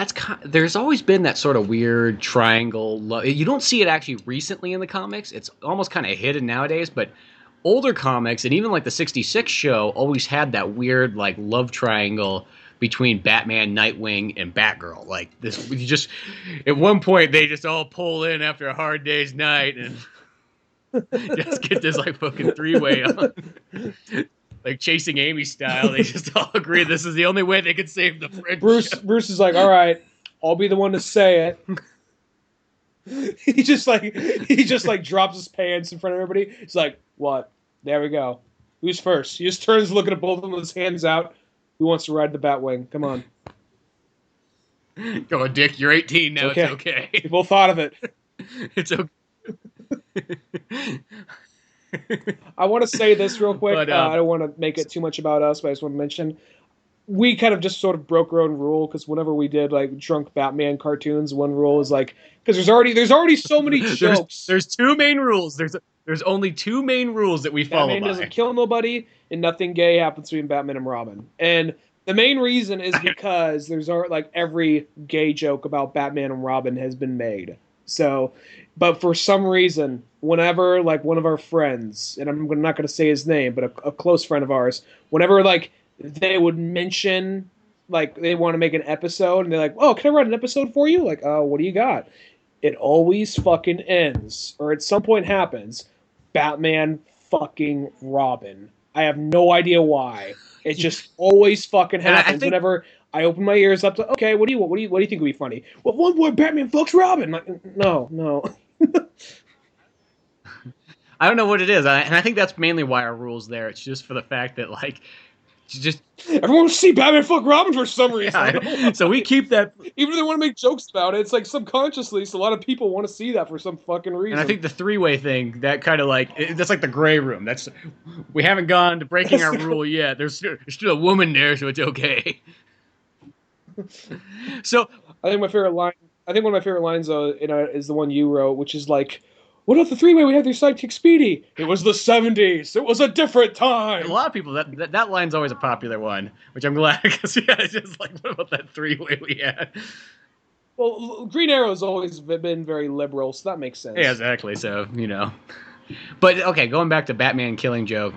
there's always been that sort of weird triangle. You don't see it actually recently in the comics. It's almost kind of hidden nowadays, but older comics and even like the 66 show always had that weird like love triangle between Batman, Nightwing, and Batgirl. Like this, you just at one point they just all pull in after a hard day's night and just get this like fucking 3-way on. Like Chasing Amy style, they just all agree this is the only way they could save the friendship. Bruce is like, all right, I'll be the one to say it. he just drops his pants in front of everybody. He's like, what? There we go. Who's first? He just turns, looking at both of them with his hands out. Who wants to ride the Batwing? Come on. Go on, Dick. You're 18 now. Okay. It's okay. We both thought of it. It's okay. I want to say this real quick. But, I don't want to make it too much about us, but I just want to mention we kind of just sort of broke our own rule, because whenever we did like drunk Batman cartoons, one rule is like, because there's already so many jokes. There's 2 main rules. There's only 2 main rules that we follow. Batman doesn't kill nobody, and nothing gay happens between Batman and Robin. And The main reason is because there's like every gay joke about Batman and Robin has been made. So, but for some reason, whenever like one of our friends, and I'm not going to say his name, but a close friend of ours, whenever like they would mention like they want to make an episode, and they're like, "Oh, can I write an episode for you?" Like, "Oh, what do you got?" It always fucking ends, or at some point happens, Batman fucking Robin. I have no idea why. It just always fucking happens whenever I open my ears up to, okay, what do you think would be funny? Well, one boy Batman fucks Robin. Like, no. I don't know what it is, and I think that's mainly why our rule's there. It's just for the fact that like, just everyone wants to see Batman fuck Robin for some reason. Yeah, so we keep that, even if they want to make jokes about it. It's like subconsciously, so a lot of people want to see that for some fucking reason. And I think the three-way thing, that kind of like, that's like the gray room. That's, we haven't gone to breaking our rule yet. There's still a woman there, so it's okay. So I think one of my favorite lines is the one you wrote, which is like, "What if the three-way we had their sidekick Speedy? It was the 70s. It was a different time." A lot of people, that line's always a popular one, which I'm glad, because yeah, it's just like, what about that three-way we had? Well, Green Arrow's always been very liberal, so that makes sense. Yeah, exactly. So, But, okay, going back to Batman killing Joe.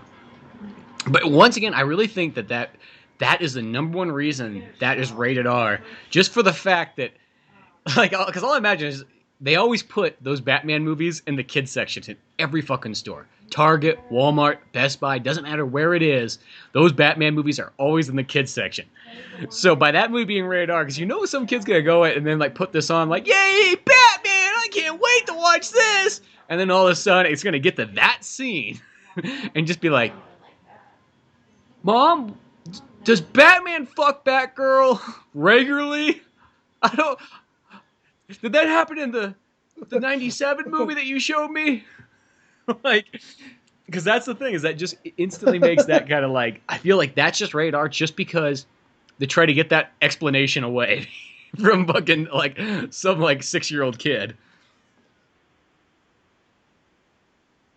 But once again, I really think that is the number one reason that is rated R. Just for the fact that, like, because all I imagine is they always put those Batman movies in the kids section in every fucking store. Target, Walmart, Best Buy, doesn't matter where it is, those Batman movies are always in the kids section. So by that movie being rated R, because some kid's gonna go and then like put this on like, yay, Batman, I can't wait to watch this. And then all of a sudden it's gonna get to that scene and just be like, Mom, does Batman fuck Batgirl regularly? Did that happen in the 97 movie that you showed me? Like, because that's the thing, is that just instantly makes that kind of like, I feel like that's just rated R just because they try to get that explanation away from fucking like some like 6-year-old kid.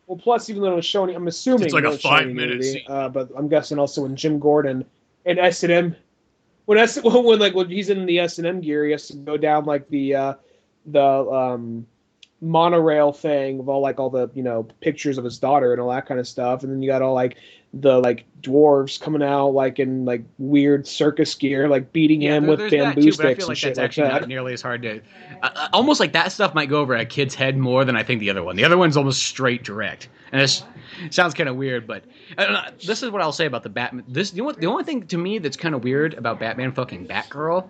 Well, plus even though it was showing, I'm assuming it's like a 5-minute scene, but I'm guessing also when Jim Gordon and S&M, when he's in the S&M gear, he has to go down like the monorail thing of all the pictures of his daughter and all that kind of stuff, and then you got all like the like dwarves coming out like in like weird circus gear, like beating him with bamboo sticks. But I feel like that's actually not nearly as hard to. Almost like that stuff might go over a kid's head more than I think the other one. The other one's almost straight direct, and it sounds kind of weird. But this is what I'll say about the Batman. The only thing to me that's kind of weird about Batman fucking Batgirl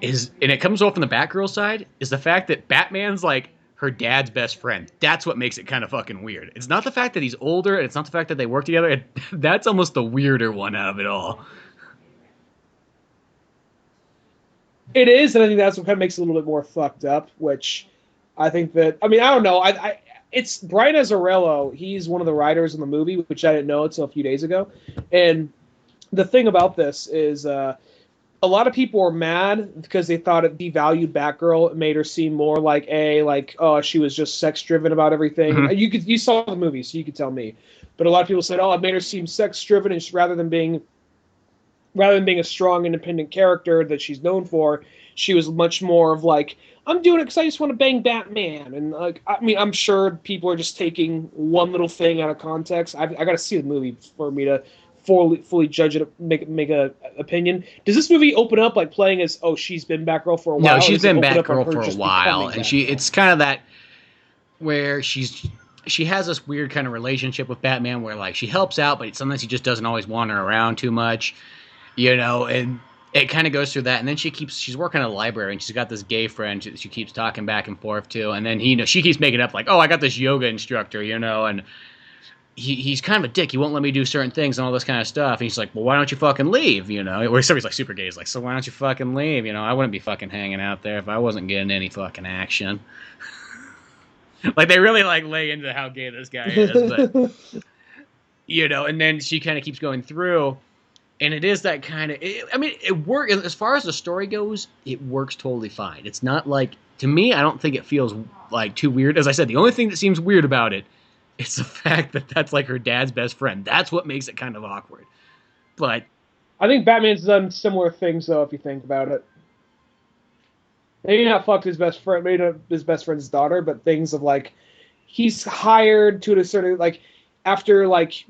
is, and it comes off from the Batgirl side, is the fact that Batman's like her dad's best friend. That's what makes it kind of fucking weird. It's not the fact that he's older, and it's not the fact that they work together. That's almost the weirder one out of it all. It is, and I think that's what kind of makes it a little bit more fucked up, which I think that, I don't know. It's Brian Azzarello. He's one of the writers in the movie, which I didn't know until a few days ago. And the thing about this is, a lot of people were mad because they thought it devalued Batgirl. It made her seem more like she was just sex driven about everything. Mm-hmm. You saw the movie, so you could tell me. But a lot of people said, it made her seem sex driven, and rather than being a strong, independent character that she's known for, she was much more of like, I'm doing it because I just want to bang Batman. And like, I'm sure people are just taking one little thing out of context. I got to see the movie for me to fully judge it, make a opinion. Does this movie open up like playing as she's been Batgirl for a while? No, she's been Batgirl for a while, and it's kind of that where she has this weird kind of relationship with Batman where like she helps out, but sometimes he just doesn't always want her around too much, and it kind of goes through that. And then she's working at a library, and she's got this gay friend she keeps talking back and forth to, and then she keeps making up like, I got this yoga instructor, and he's kind of a dick. He won't let me do certain things and all this kind of stuff. And he's like, well, why don't you fucking leave? Or somebody's like super gay. He's like, so why don't you fucking leave? I wouldn't be fucking hanging out there if I wasn't getting any fucking action. Like, they really like lay into how gay this guy is. But, and then she kind of keeps going through. And it is that kind of, it works. As far as the story goes, it works totally fine. It's not like, to me, I don't think it feels like too weird. As I said, the only thing that seems weird about it, it's the fact that that's like her dad's best friend. That's what makes it kind of awkward. But I think Batman's done similar things, though, if you think about it. Maybe not fucked his best friend, maybe not his best friend's daughter, but things of like, he's hired to a certain, like, after, like,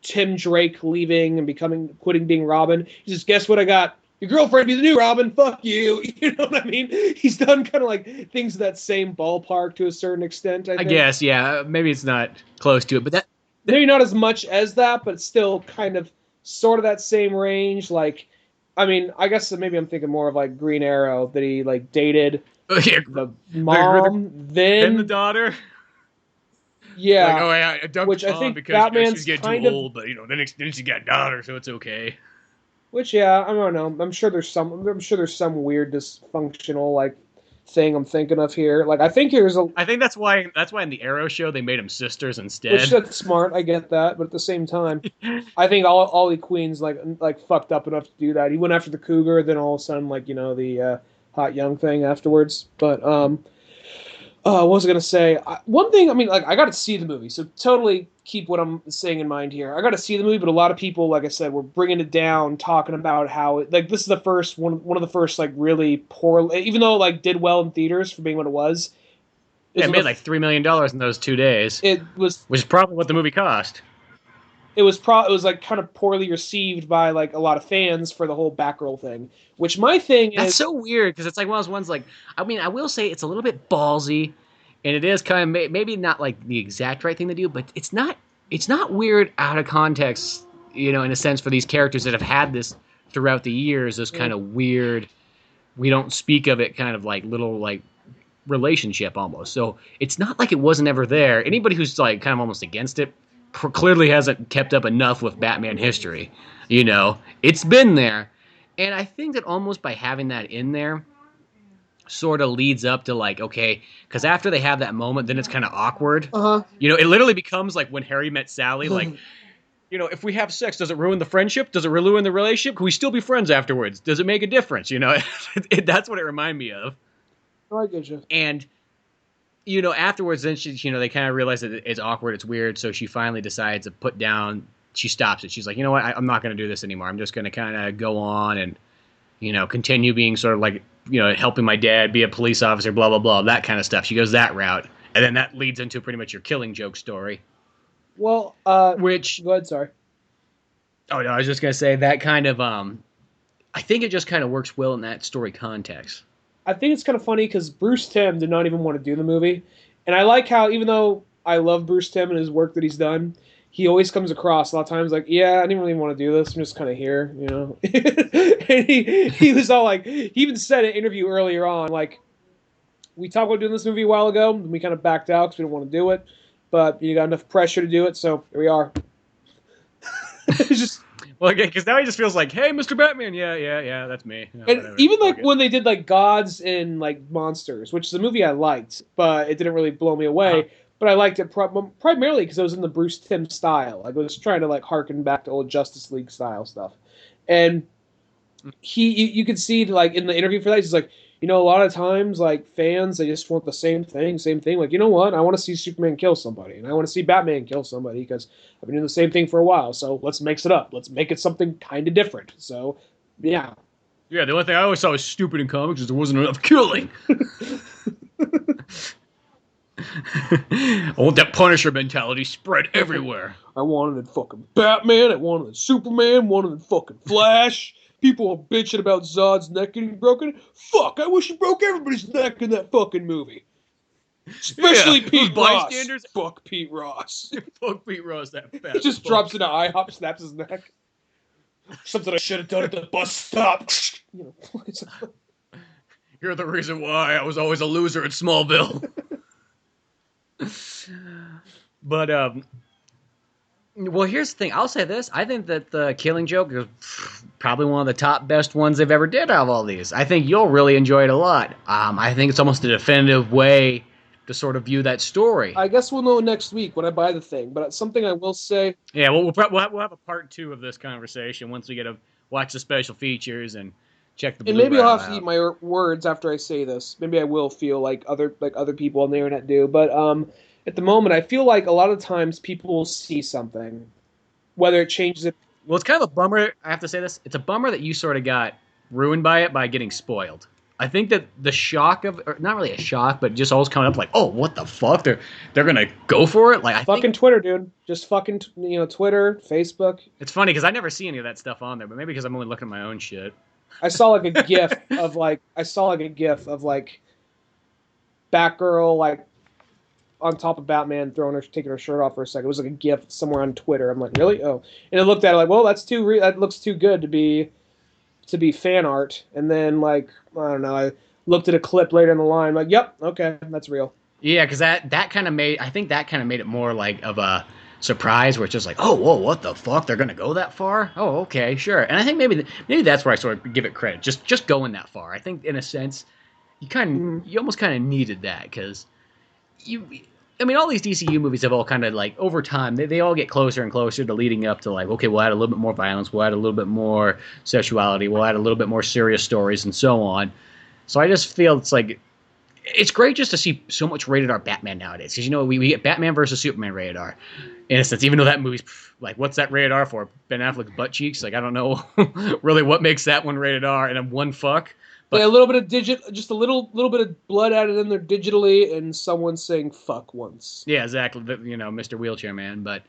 Tim Drake leaving and quitting being Robin, he says, guess what I got? Your girlfriend be the new Robin, fuck you. You know what I mean? He's done kind of like things of that same ballpark to a certain extent, I think. guess, yeah. Maybe it's not close to it, but that... Maybe not as much as that, but still kind of sort of that same range. Like, I mean, I guess maybe I'm thinking more of like Green Arrow, that he like dated the mom, then the daughter. Yeah, like, oh yeah, I dumped which mom I think because Batman's she's getting kind too of old, but then she got a daughter, so it's okay. Which, yeah, I don't know. I'm sure there's some weird dysfunctional like thing I'm thinking of here. Like, I think that's why in the Arrow show they made them sisters instead. Which, that's smart. I get that, but at the same time, I think Ollie Queen's like fucked up enough to do that. He went after the cougar, then all of a sudden, like, the hot young thing afterwards. But what was I gonna say? One thing, I mean, like, I got to see the movie, so totally keep what I'm saying in mind here. I got to see the movie, but a lot of people, like I said, were bringing it down, talking about how like this is the first one of the first like really poor, even though it like did well in theaters for being what it was. It made like $3 million in those 2 days. It was, which is probably what the movie cost. It was like kind of poorly received by like a lot of fans for the whole Batgirl thing. Which my thing is, that's so weird because it's like one of those ones like, I mean, I will say it's a little bit ballsy, and it is kind of maybe not like the exact right thing to do, but it's not weird out of context, in a sense, for these characters that have had this throughout the years, this kind of weird, we don't speak of it kind of like little like relationship almost. So it's not like it wasn't ever there. Anybody who's like kind of almost against it clearly hasn't kept up enough with Batman history. It's been there. And I think that almost by having that in there sort of leads up to like, okay, because after they have that moment, then it's kind of awkward. It literally becomes like when Harry met Sally, like, if we have sex, does it ruin the friendship? Does it ruin the relationship? Can we still be friends afterwards? Does it make a difference? That's what it reminded me of. Oh, I get you. And, afterwards, then she, they kind of realize that it's awkward, it's weird, so she finally decides to put down, she stops it. She's like, you know what, I'm not going to do this anymore. I'm just going to kind of go on and, continue being sort of like, helping my dad be a police officer, blah, blah, blah, that kind of stuff. She goes that route. And then that leads into pretty much your Killing Joke story. Well, which... Go ahead, sorry. Oh, no, I was just going to say that kind of, I think it just kind of works well in that story context. I think it's kind of funny because Bruce Timm did not even want to do the movie. And I like how, even though I love Bruce Timm and his work that he's done, he always comes across a lot of times like, yeah, I didn't really want to do this. I'm just kind of here, And he was all like, he even said in an interview earlier on, like, we talked about doing this movie a while ago, and we kind of backed out because we didn't want to do it. But you got enough pressure to do it, so here we are. It's just... Well, again, because now he just feels like, hey, Mr. Batman, yeah, that's me. And whatever. Even like when they did like Gods and like Monsters, which is a movie I liked, but it didn't really blow me away. But I liked it primarily because it was in the Bruce Timm style. Like, I was trying to like harken back to old Justice League style stuff. And you could see like in the interview for that, he's like, a lot of times like fans, they just want the same thing. Like, you know what? I want to see Superman kill somebody, and I want to see Batman kill somebody because I've been doing the same thing for a while. So let's mix it up. Let's make it something kind of different. So, yeah. Yeah, the only thing I always saw was stupid in comics is there wasn't enough killing. I want that Punisher mentality spread everywhere. I wanted fucking Batman. I wanted Superman. Wanted fucking Flash. People are bitching about Zod's neck getting broken. Fuck, I wish he broke everybody's neck in that fucking movie. Especially Pete Ross. Fuck Pete Ross. Fuck Pete Ross, that fat He just drops into IHOP, snaps his neck. Something I should have done at the bus stop. You're the reason why I was always a loser in Smallville. But, well, here's the thing. I'll say this. I think that the Killing Joke is probably one of the top best ones they've ever did out of all these. I think you'll really enjoy it a lot. I think it's almost a definitive way to sort of view that story. I guess we'll know next week when I buy the thing. But something I will say... Yeah, well, we'll have a part 2 of this conversation once we get to watch the special features and check the Blu-ray And maybe I'll have out. to eat my words after I say this. Maybe I will feel like other people on the internet do. But at the moment, I feel like a lot of times people will see something, whether it changes it, Well, it's kind of a bummer. I have to say this. It's a bummer that you sort of got ruined by it by getting spoiled. I think that the shock of, or not really a shock, but just always coming up like, oh, what the fuck? They're gonna go for it. Like, I fucking think, Twitter, dude. Just fucking Twitter, Facebook. it's funny because I never see any of that stuff on there, but maybe because I'm only looking at my own shit. I saw like a gif of Batgirl like on top of Batman taking her shirt off for a second. It was like a gif somewhere on Twitter. I'm like, really? Oh, and I looked at it like, well, that looks too good to be fan art. And then like, I don't know, I looked at a clip later in the line, like, yep, okay, that's real. Yeah, because that kind of made it more like of a surprise, where it's just like, oh, whoa, what the fuck? They're gonna go that far? Oh, okay, sure. And I think maybe that's where I sort of give it credit, just going that far. I think in a sense, you almost kind of needed that, because all these DCU movies have all kind of like over time they all get closer and closer to leading up to like, okay, we'll add a little bit more violence, we'll add a little bit more sexuality, we'll add a little bit more serious stories and so on. So I just feel it's like it's great just to see so much rated R Batman nowadays, because we get Batman versus Superman rated R. In a sense, even though that movie's like, what's that rated R for? Ben Affleck's butt cheeks? Like, I don't know really what makes that one rated R, and then one fuck. But yeah, a little bit of just a little bit of blood added in there digitally, and someone saying "fuck" once. Yeah, exactly. Mr. Wheelchair Man. But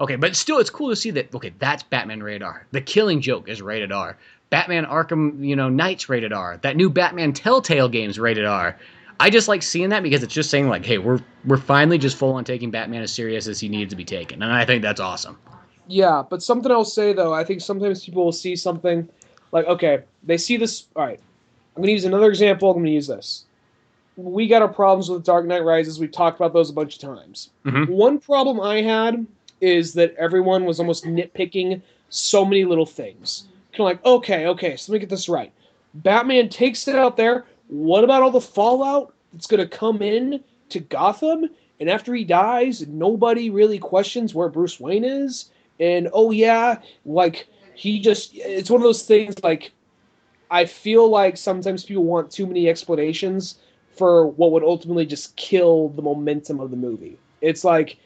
okay, but still, it's cool to see that. Okay, that's Batman rated R. The Killing Joke is rated R. Batman Arkham, Knight's rated R. That new Batman Telltale game's rated R. I just like seeing that because it's just saying like, hey, we're finally just full on taking Batman as serious as he needs to be taken, and I think that's awesome. Yeah, but something I'll say though, I think sometimes people will see something like, okay, they see this. All right, I'm going to use another example. I'm going to use this. We got our problems with Dark Knight Rises. We've talked about those a bunch of times. Mm-hmm. One problem I had is that everyone was almost nitpicking so many little things. Kind of like, okay, so let me get this right. Batman takes it out there. What about all the fallout that's going to come in to Gotham? And after he dies, nobody really questions where Bruce Wayne is. And, oh yeah, like, it's one of those things, like, I feel like sometimes people want too many explanations for what would ultimately just kill the momentum of the movie. It's like,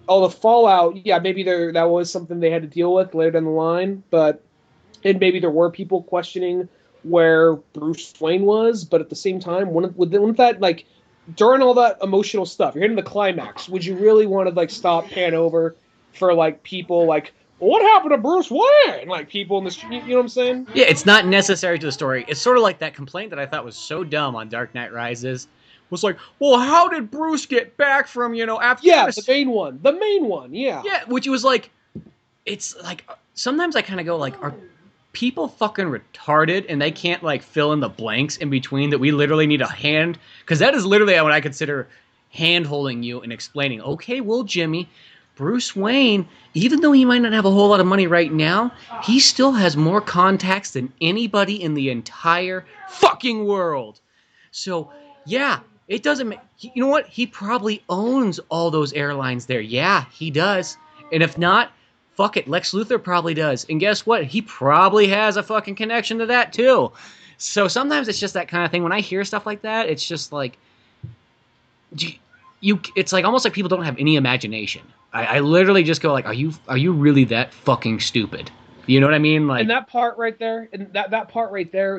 oh, the fallout, yeah, maybe that was something they had to deal with later down the line, and maybe there were people questioning where Bruce Wayne was, but at the same time, wouldn't that, like, during all that emotional stuff, you're hitting the climax, would you really want to, like, stop, pan over for, like, people, like, what happened to Bruce Wayne? Like, people in the street, you know what I'm saying? Yeah, it's not necessary to the story. It's sort of like that complaint that I thought was so dumb on Dark Knight Rises. Was like, well, how did Bruce get back from, after... Yeah, the main one, yeah. Yeah, which was like, it's like, sometimes I kind of go like, are people fucking retarded and they can't, like, fill in the blanks in between that we literally need a hand? Because that is literally what I consider hand-holding you and explaining, okay, well, Jimmy... Bruce Wayne, even though he might not have a whole lot of money right now, he still has more contacts than anybody in the entire fucking world. So, yeah, it doesn't make... You know what? He probably owns all those airlines there. Yeah, he does. And if not, fuck it, Lex Luthor probably does. And guess what? He probably has a fucking connection to that, too. So sometimes it's just that kind of thing. When I hear stuff like that, it's just like... It's like almost like people don't have any imagination. I literally just go like, are you really that fucking stupid? You know what I mean? Like, and that part right there,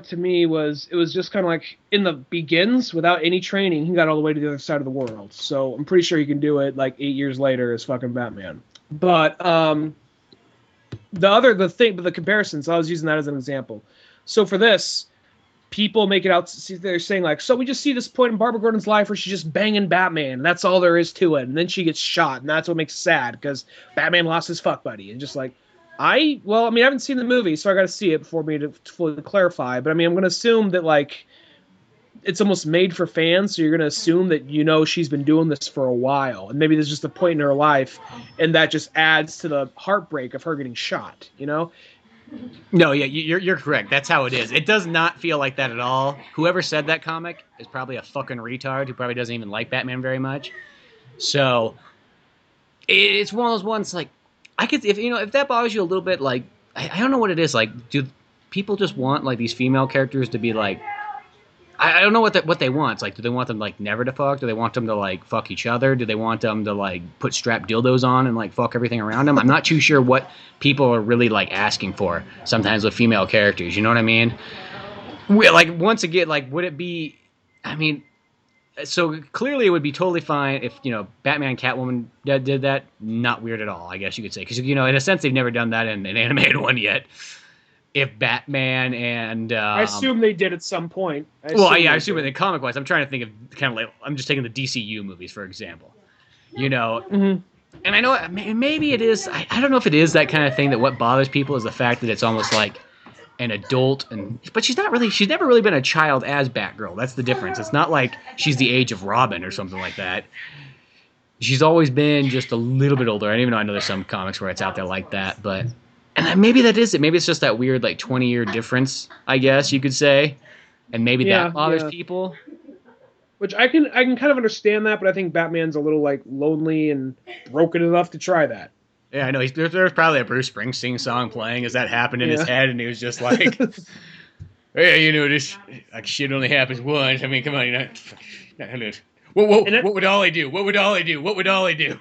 to me it was just kind of like in the begins without any training, he got all the way to the other side of the world. So I'm pretty sure he can do it like 8 years later as fucking Batman. But the comparisons, I was using that as an example. So for this, people make it out, they're saying like, so we just see this point in Barbara Gordon's life where she's just banging Batman. That's all there is to it. And then she gets shot, and that's what makes it sad, because Batman lost his fuck buddy. And just like, I haven't seen the movie, so I got to see it before me to fully clarify. But I mean, I'm going to assume that like, it's almost made for fans, so you're going to assume that, she's been doing this for a while. And maybe there's just a point in her life, and that just adds to the heartbreak of her getting shot, No, yeah, you're correct. That's how it is. It does not feel like that at all. Whoever said that comic is probably a fucking retard who probably doesn't even like Batman very much. So it's one of those ones like, I could, if that bothers you a little bit, like, I don't know what it is. Like, do people just want like these female characters to be like, I don't know what they want. It's like, do they want them like never to fuck? Do they want them to like fuck each other? Do they want them to like put strap dildos on and like fuck everything around them? I'm not too sure what people are really like asking for sometimes with female characters. You know what I mean? Like once again, like would it be? I mean, so clearly it would be totally fine if Batman and Catwoman did that. Not weird at all, I guess you could say, because in a sense they've never done that in an animated one yet. If Batman and I assume they did at some point. I assume in the comic wise. I'm trying to think of kind of like I'm just taking the DCU movies for example. And I know maybe it is. I don't know if it is that kind of thing that what bothers people is the fact that it's almost like an adult, but she's never really been a child as Batgirl. That's the difference. It's not like she's the age of Robin or something like that. She's always been just a little bit older. I don't even know. I know there's some comics where it's out there like that, but. And maybe that is it. Maybe it's just that weird, like 20-year difference, I guess you could say, and maybe that bothers people. Which I can kind of understand that, but I think Batman's a little like lonely and broken enough to try that. Yeah, I know. There's probably a Bruce Springsteen song playing as that happened in his head, and he was just like, "Hey, this like shit only happens once. I mean, come on, What would Ollie do? What would Ollie do? What would Ollie do?"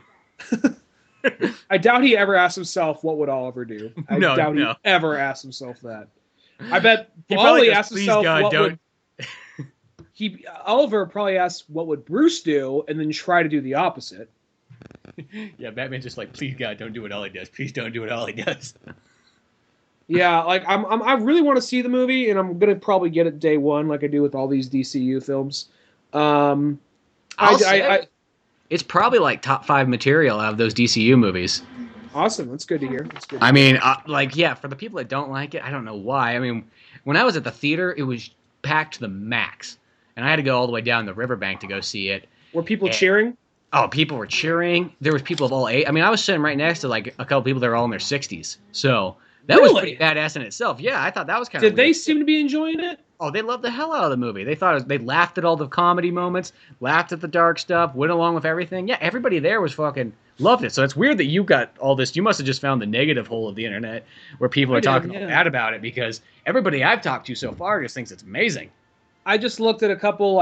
I doubt he ever asked himself what would Oliver do. I doubt he ever asked himself that. I bet he probably asked himself God, what would Oliver probably asked what would Bruce do, and then try to do the opposite. Yeah, Batman's just like, please God, don't do what Ollie does. Please don't do what Ollie does. Yeah, like I really want to see the movie, and I'm gonna probably get it day one, like I do with all these DCU films. It's probably like top 5 material out of those DCU movies. Awesome. That's good to hear. I mean, for the people that don't like it, I don't know why. I mean, when I was at the theater, it was packed to the max. And I had to go all the way down the riverbank to go see it. Were people cheering? Oh, people were cheering. There was people of all age. I mean, I was sitting right next to like a couple people that were all in their 60s. So that was pretty badass in itself. Yeah, I thought that was kind of Did they seem to be enjoying it? Oh, they loved the hell out of the movie. They thought they laughed at all the comedy moments, laughed at the dark stuff, went along with everything. Yeah, everybody there was fucking loved it. So it's weird that you got all this. You must have just found the negative hole of the internet where people are talking bad about it, because everybody I've talked to so far just thinks it's amazing. I just looked at a couple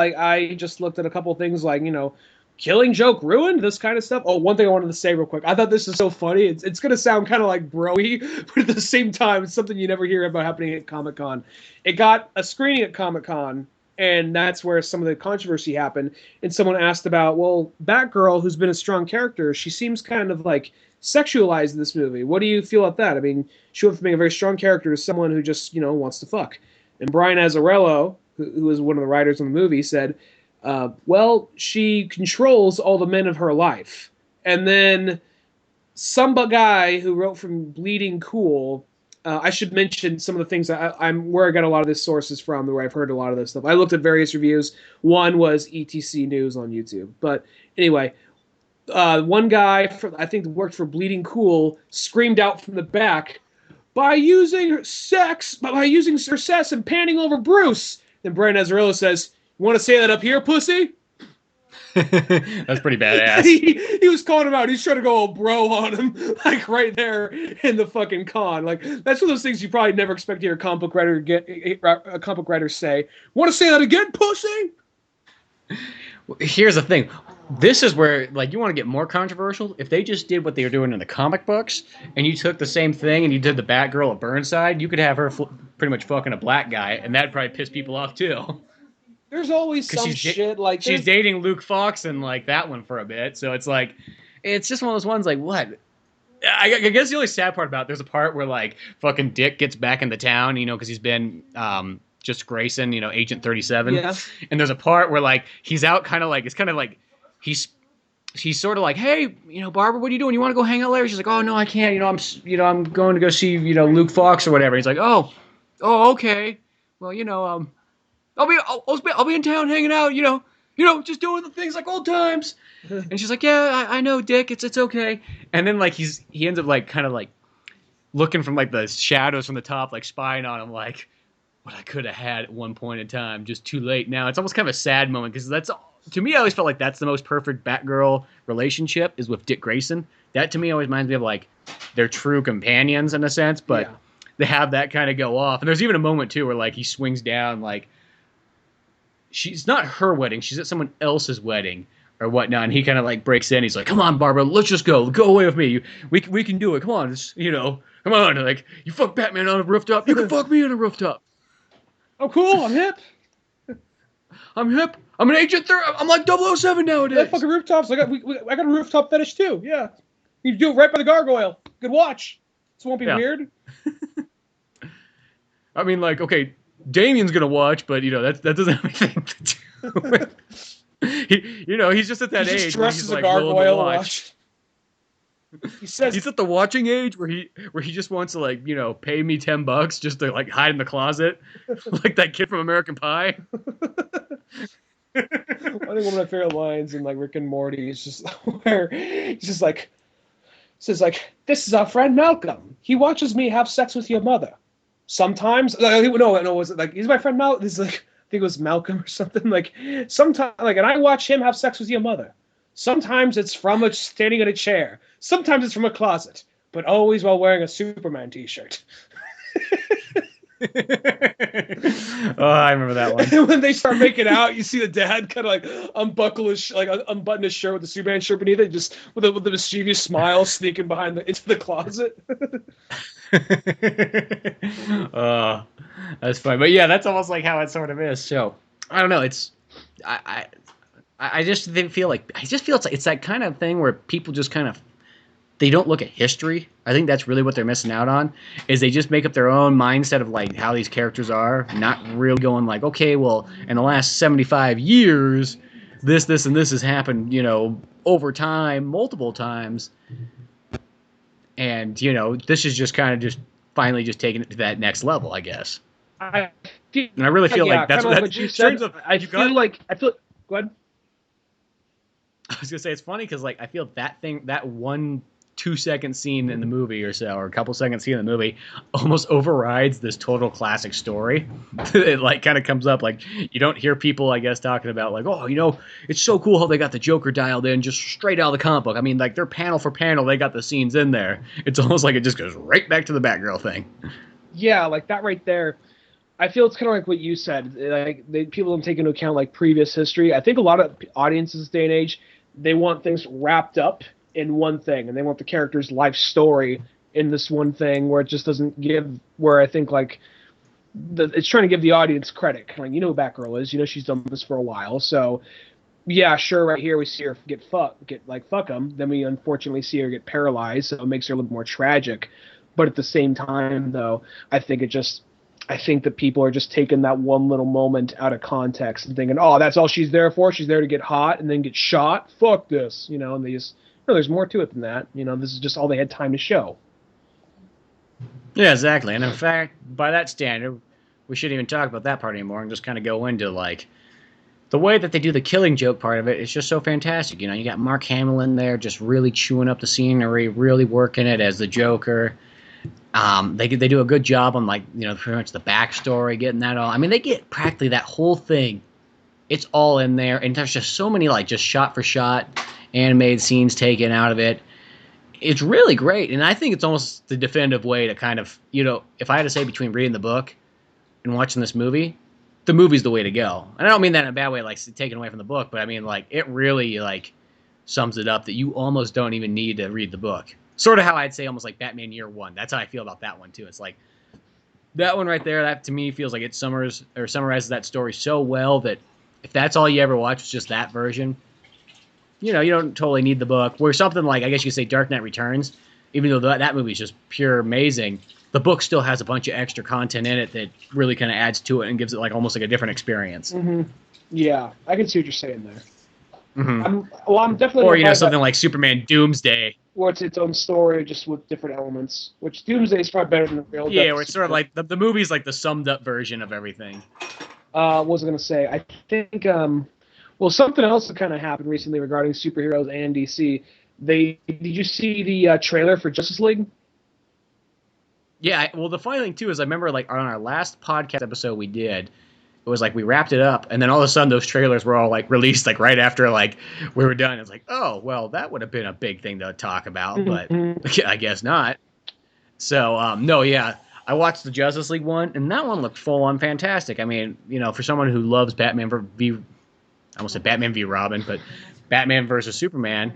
things like, Killing Joke ruined, this kind of stuff. Oh, one thing I wanted to say real quick. I thought this is so funny. It's going to sound kind of like bro-y, but at the same time, it's something you never hear about happening at Comic-Con. It got a screening at Comic-Con, and that's where some of the controversy happened. And someone asked about, well, Batgirl, who's been a strong character, she seems kind of like sexualized in this movie. What do you feel about that? I mean, she went from being a very strong character to someone who just, wants to fuck. And Brian Azzarello, who was one of the writers on the movie, said, well, she controls all the men of her life. And then some guy who wrote from Bleeding Cool, I should mention some of the things I'm where I got a lot of this sources from, where I've heard a lot of this stuff. I looked at various reviews. One was ETC News on YouTube. But anyway, one guy, I think worked for Bleeding Cool, screamed out from the back, by using her sex and panning over Bruce. Then Brian Azzarello says, "You want to say that up here, pussy?" That's pretty badass. he was calling him out. He's trying to go all bro on him, like right there in the fucking con. Like, that's one of those things you probably never expect to hear a comic book writer say. Want to say that again, pussy? Here's the thing. This is where, like, you want to get more controversial. If they just did what they were doing in the comic books, and you took the same thing and you did the Batgirl at Burnside, you could have her pretty much fucking a black guy, and that'd probably piss people off too. There's always some shit like she's dating Luke Fox and like that one for a bit, so it's like, it's just one of those ones like, what? I guess the only sad part about it, there's a part where like fucking Dick gets back into town, because he's been just Grayson, Agent 37. Yeah. And there's a part where like he's out kind of like, it's kind of like he's sort of like, hey, Barbara, what are you doing? You want to go hang out later? She's like, oh no, I can't. I'm going to go see Luke Fox or whatever. He's like, oh, okay. Well, I'll be in town hanging out. Just doing the things like old times. And she's like, yeah, I know, Dick. It's okay. And then like he ends up like kind of like looking from like the shadows from the top, like spying on him, like what I could have had at one point in time, just too late now. It's almost kind of a sad moment because that's, to me, I always felt like that's the most perfect Batgirl relationship is with Dick Grayson. That to me always reminds me of like they're true companions in a sense, but they have that kind of go off. And there's even a moment too where like he swings down like she's not her wedding. She's at someone else's wedding or whatnot. And he kind of like breaks in. He's like, "Come on, Barbara, let's just go. Go away with me. We can do it. Come on, come on. Like, you fuck Batman on a rooftop. You can fuck me on a rooftop. Oh, cool. I'm hip. I'm hip. I'm an agent. I'm like 007 nowadays. Yeah, fucking rooftops. I got a rooftop fetish too. Yeah, you do it right by the gargoyle. Good watch. This won't be weird. I mean, like, okay, Damien's gonna watch, but that doesn't have anything to do with. He's just at that age. Just dressed he's as a like gargoyle. Watch. He says he's at the watching age where he just wants to like pay me $10 just to like hide in the closet, like that kid from American Pie. I think one of my favorite lines in like Rick and Morty is just where he's just like says like, "This is our friend Malcolm. He watches me have sex with your mother. Sometimes no, was it like he's my friend Malcolm? This is like I think it was Malcolm or something like sometimes like and I watch him have sex with your mother. Sometimes it's from standing in a chair. Sometimes it's from a closet, but always while wearing a Superman t-shirt." Oh, I remember that one. And when they start making out, you see the dad kind of like unbutton his shirt with the Superman shirt beneath it, just with a mischievous smile sneaking into the closet. Oh, that's fine. But yeah, that's almost like how it sort of is. So I don't know. I just feel it's that kind of thing where people just kind of they don't look at history. I think that's really what they're missing out on, is they just make up their own mindset of like how these characters are, not really going like, okay, well, in the last 75 years, this, and this has happened, over time, multiple times. And, this is just kind of just finally just taking it to that next level, I guess. And I really feel like that's what you said. Go ahead. Go ahead. I was gonna say it's funny because like I feel that 1 2-second scene in the movie or so, or a couple seconds scene in the movie, almost overrides this total classic story. It like kind of comes up like you don't hear people, I guess, talking about like, oh, it's so cool how they got the Joker dialed in just straight out of the comic book. I mean, like they're panel for panel, they got the scenes in there. It's almost like it just goes right back to the Batgirl thing. Yeah, like that right there. I feel it's kind of like what you said. Like people don't take into account like previous history. I think a lot of audiences this day and age, they want things wrapped up in one thing, and they want the character's life story in this one thing where it just doesn't give. Where I think like it's trying to give the audience credit. Like who Batgirl is. She's done this for a while. So yeah, sure. Right here we see her get fuck them. Then we unfortunately see her get paralyzed. So it makes her a little more tragic. But at the same time, though, I think that people are just taking that one little moment out of context and thinking, oh, that's all she's there for. She's there to get hot and then get shot. Fuck this, and they just, no, there's more to it than that. This is just all they had time to show. Yeah, exactly. And in fact, by that standard, we shouldn't even talk about that part anymore and just kind of go into like the way that they do the Killing Joke part of it is just so fantastic. You got Mark Hamill in there just really chewing up the scenery, really working it as the Joker. They do a good job on like pretty much the backstory, getting that all. I mean, they get practically that whole thing. It's all in there, and there's just so many like just shot for shot animated scenes taken out of it. It's really great, and I think it's almost the definitive way to kind of if I had to say between reading the book and watching this movie, the movie's the way to go. And I don't mean that in a bad way, like taken away from the book, but I mean like it really like sums it up that you almost don't even need to read the book. Sort of how I'd say almost like Batman Year One. That's how I feel about that one too. It's like that one right there. That to me feels like it summarizes that story so well that if that's all you ever watch, it's just that version. You don't totally need the book. Where something like I guess you could say Dark Knight Returns, even though that movie is just pure amazing, the book still has a bunch of extra content in it that really kind of adds to it and gives it like almost like a different experience. Mm-hmm. Yeah, I can see what you're saying there. Mm-hmm. I'm definitely. Or something like Superman Doomsday. Or it's its own story, just with different elements. Which Doomsday is probably better than the real. Yeah, where it's sort of like the movie's like the summed up version of everything. What was I going to say? I think, something else that kind of happened recently regarding superheroes and DC. Did you see the trailer for Justice League? Yeah, the funny thing too is I remember like on our last podcast episode we did, it was like we wrapped it up, and then all of a sudden those trailers were all like released like right after like we were done. It's like, oh well, that would have been a big thing to talk about, but I guess not. So no, yeah, I watched the Justice League one, and that one looked full on fantastic. I mean, for someone who loves I almost said Batman v Robin, but Batman versus Superman,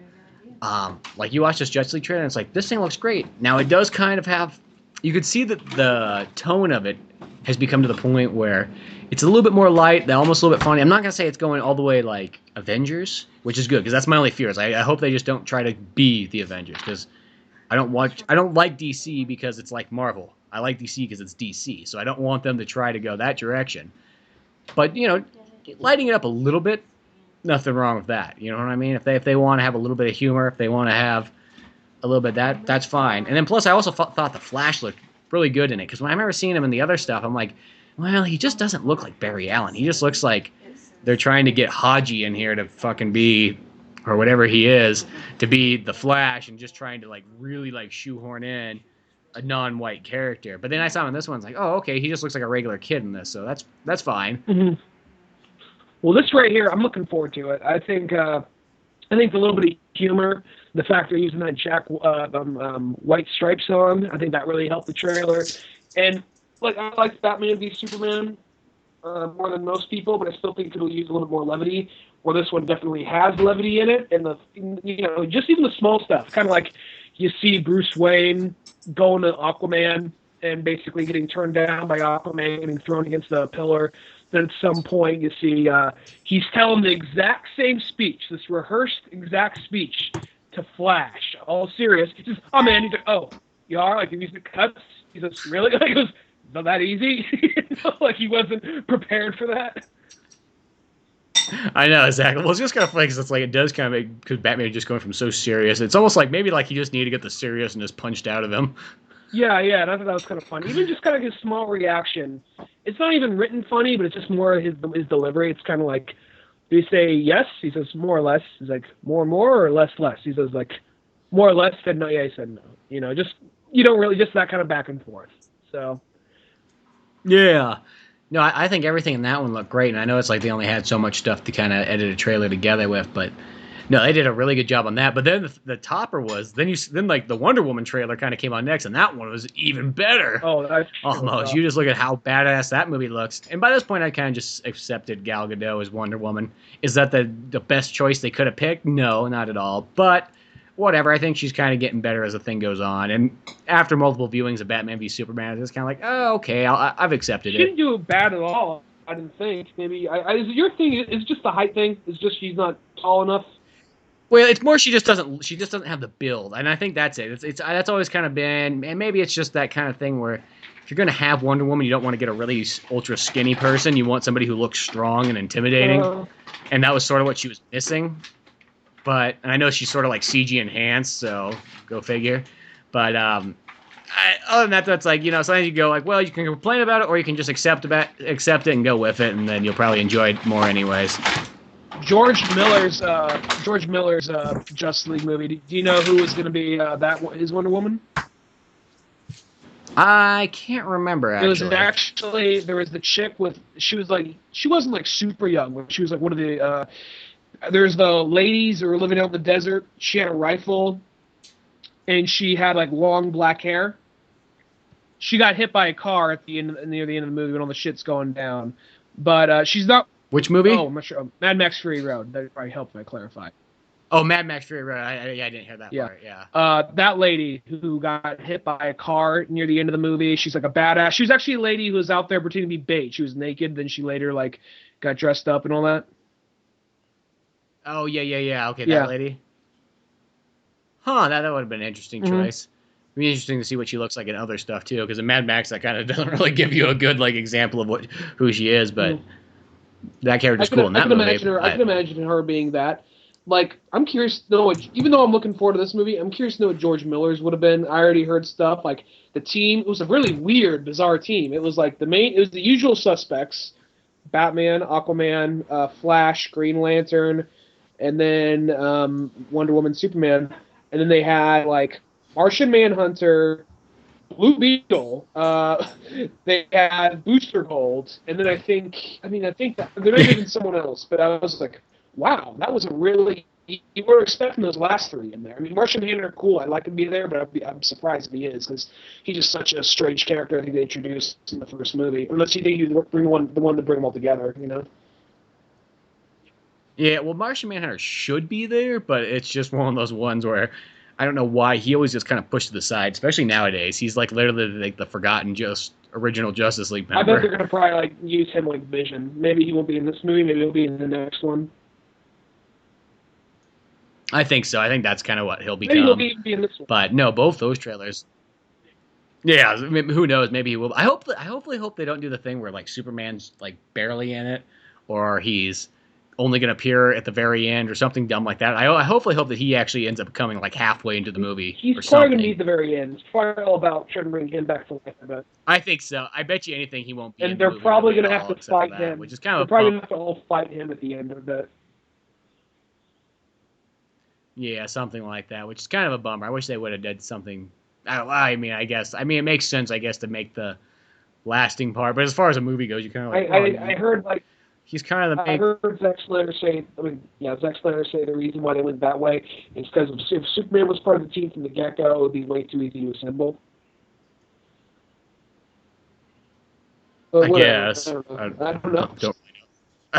like you watch this Justice League trailer, and it's like this thing looks great. Now it does kind of have, you could see that the tone of it has become to the point where it's a little bit more light, almost a little bit funny. I'm not gonna say it's going all the way like Avengers, which is good because that's my only fear. I hope they just don't try to be the Avengers because I don't like DC because it's like Marvel. I like DC because it's DC, so I don't want them to try to go that direction. But lighting it up a little bit, nothing wrong with that. You know what I mean? If they want to have a little bit of humor, if they want to have a little bit of that, that's fine. And then plus, I also thought the Flash looked really good in it because when I remember seeing him in the other stuff, I'm like, well, he just doesn't look like Barry Allen. He just looks like they're trying to get Haji in here to fucking be, or whatever he is, to be the Flash and just trying to like really like shoehorn in a non-white character. But then I saw him in this one, it's like, oh, okay, he just looks like a regular kid in this, so that's fine. Mm-hmm. Well, this right here, I'm looking forward to it. I think a little bit of humor, the fact they're using that Jack White Stripes song, I think that really helped the trailer. And like I like Batman v Superman more than most people, but I still think it'll use a little more levity. Where this one definitely has levity in it, and just even the small stuff, kind of like you see Bruce Wayne going to Aquaman and basically getting turned down by Aquaman, getting thrown against the pillar. Then at some point you see he's telling the exact same speech, this rehearsed exact speech to Flash, all serious. He says, "Oh man," he's like, "Oh, you are like the cuts." He says, "Really?" Like, he goes, "Not that easy." Like he wasn't prepared for that. I know, exactly. Well, it's just kind of funny because it's like it does kind of make, because Batman is just going from so serious. It's almost like maybe like he just needed to get the seriousness punched out of him. Yeah, and I thought that was kind of funny. Even just kind of his small reaction. It's not even written funny, but it's just more his delivery. It's kind of like, do you say yes? He says more or less. He's like, more or less? He says like, more or less. Said no. Yeah, he said no. Just you don't really, just that kind of back and forth. So. Yeah. No, I think everything in that one looked great, and I know it's like they only had so much stuff to kind of edit a trailer together with, but no, they did a really good job on that. But then the topper was then like the Wonder Woman trailer kind of came on next, and that one was even better. Oh, that's almost. You just look at how badass that movie looks, and by this point, I kind of just accepted Gal Gadot as Wonder Woman. Is that the best choice they could have picked? No, not at all. But whatever. I think she's kind of getting better as the thing goes on, and after multiple viewings of Batman v Superman, it's just kind of like, oh, okay, I've accepted it. She didn't do it bad at all. I didn't think. Maybe is your thing is just the height thing. It's just she's not tall enough. Well, it's more she just doesn't have the build, and I think that's it. It's that's always kind of been, and maybe it's just that kind of thing where if you're gonna have Wonder Woman, you don't want to get a really ultra skinny person. You want somebody who looks strong and intimidating, and that was sort of what she was missing. And I know she's sort of like CG enhanced, so go figure. But other than that, that's like, sometimes you go like, well, you can complain about it, or you can just accept it and go with it, and then you'll probably enjoy it more anyways. George Miller's Justice League movie. Do you know who was going to be his Wonder Woman? I can't remember. Actually, there was the chick she wasn't like super young, but she was like one of the. There's the ladies who were living out in the desert. She had a rifle, and she had like long black hair. She got hit by a car at the end, near the end of the movie when all the shit's going down. But she's not. Which movie? Oh, I'm not sure. Mad Max Fury Road. That probably helped if I clarify. Oh, Mad Max Fury Road. I didn't hear that part. Yeah. That lady who got hit by a car near the end of the movie. She's like a badass. She was actually a lady who was out there pretending to be bait. She was naked. Then she later like got dressed up and all that. Oh, yeah. Okay, that lady. Huh, that would have been an interesting choice. It'd be interesting to see what she looks like in other stuff, too, because in Mad Max, that kind of doesn't really give you a good like example of who she is, but that character's cool in that movie. I can imagine her being that. Like, I'm curious to know, even though I'm looking forward to this movie, I'm curious to know what George Miller's would have been. I already heard stuff, like, the team, it was a really weird, bizarre team. It was like it was the usual suspects, Batman, Aquaman, Flash, Green Lantern, and then Wonder Woman, Superman, and then they had like Martian Manhunter, Blue Beetle, they had Booster Gold, and then I think that there may have been someone else, but I was like, wow, that was a really you were expecting those last three in there. I mean, Martian Manhunter, cool. I'd like him to be there, but I'm surprised if he is, because he's just such a strange character. I think they introduced in the first movie. Unless you think you bring the one to bring them all together, you know? Yeah, well, Martian Manhunter should be there, but it's just one of those ones where I don't know why he always just kind of pushed to the side, especially nowadays. He's like literally like the forgotten original Justice League member. I bet they're gonna probably like use him like Vision. Maybe he won't be in this movie. Maybe he'll be in the next one. I think so. I think that's kind of what he'll become. Maybe he'll be in this one. But no, both those trailers. Yeah, who knows? Maybe he will. I hopefully hope they don't do the thing where like Superman's like barely in it, or he's only going to appear at the very end or something dumb like that. I hopefully hope that he actually ends up coming like halfway into the movie. He's probably going to be at the very end. It's probably all about trying to bring him back to life. I bet. I think so. I bet you anything he won't be. And they're probably going to have to fight him. Which is kind of they're probably going to have to all fight him at the end of that. Yeah, something like that, which is kind of a bummer. I wish they would have done something. I mean, it makes sense, I guess, to make the lasting part. But as far as a movie goes, you kind of like. I heard like. He's kind of the. I heard Zack Snyder say. Zack Snyder say the reason why they went that way is because if Superman was part of the team from the get-go, it would be way too easy to assemble. I guess. I don't know.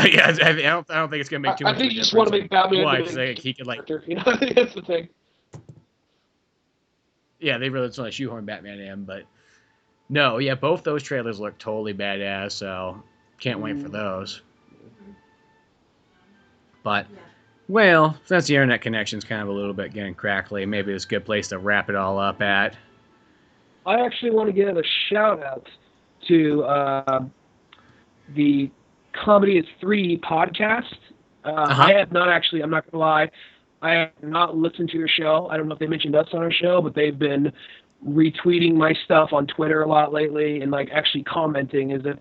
Yeah, I don't think it's gonna make too much. I think you just want to make Batman. Why? Because he could like. You know, I think that's the thing. Yeah, they really just want to shoehorn Batman in, but no, yeah, both those trailers look totally badass, so can't wait for those. But, well, since the internet connection's kind of a little bit getting crackly, maybe it's a good place to wrap it all up at. I actually want to give a shout out to the Comedy is 3 podcast. I have not actually, I'm not going to lie, I have not listened to your show. I don't know if they mentioned us on our show, but they've been retweeting my stuff on Twitter a lot lately and like actually commenting as if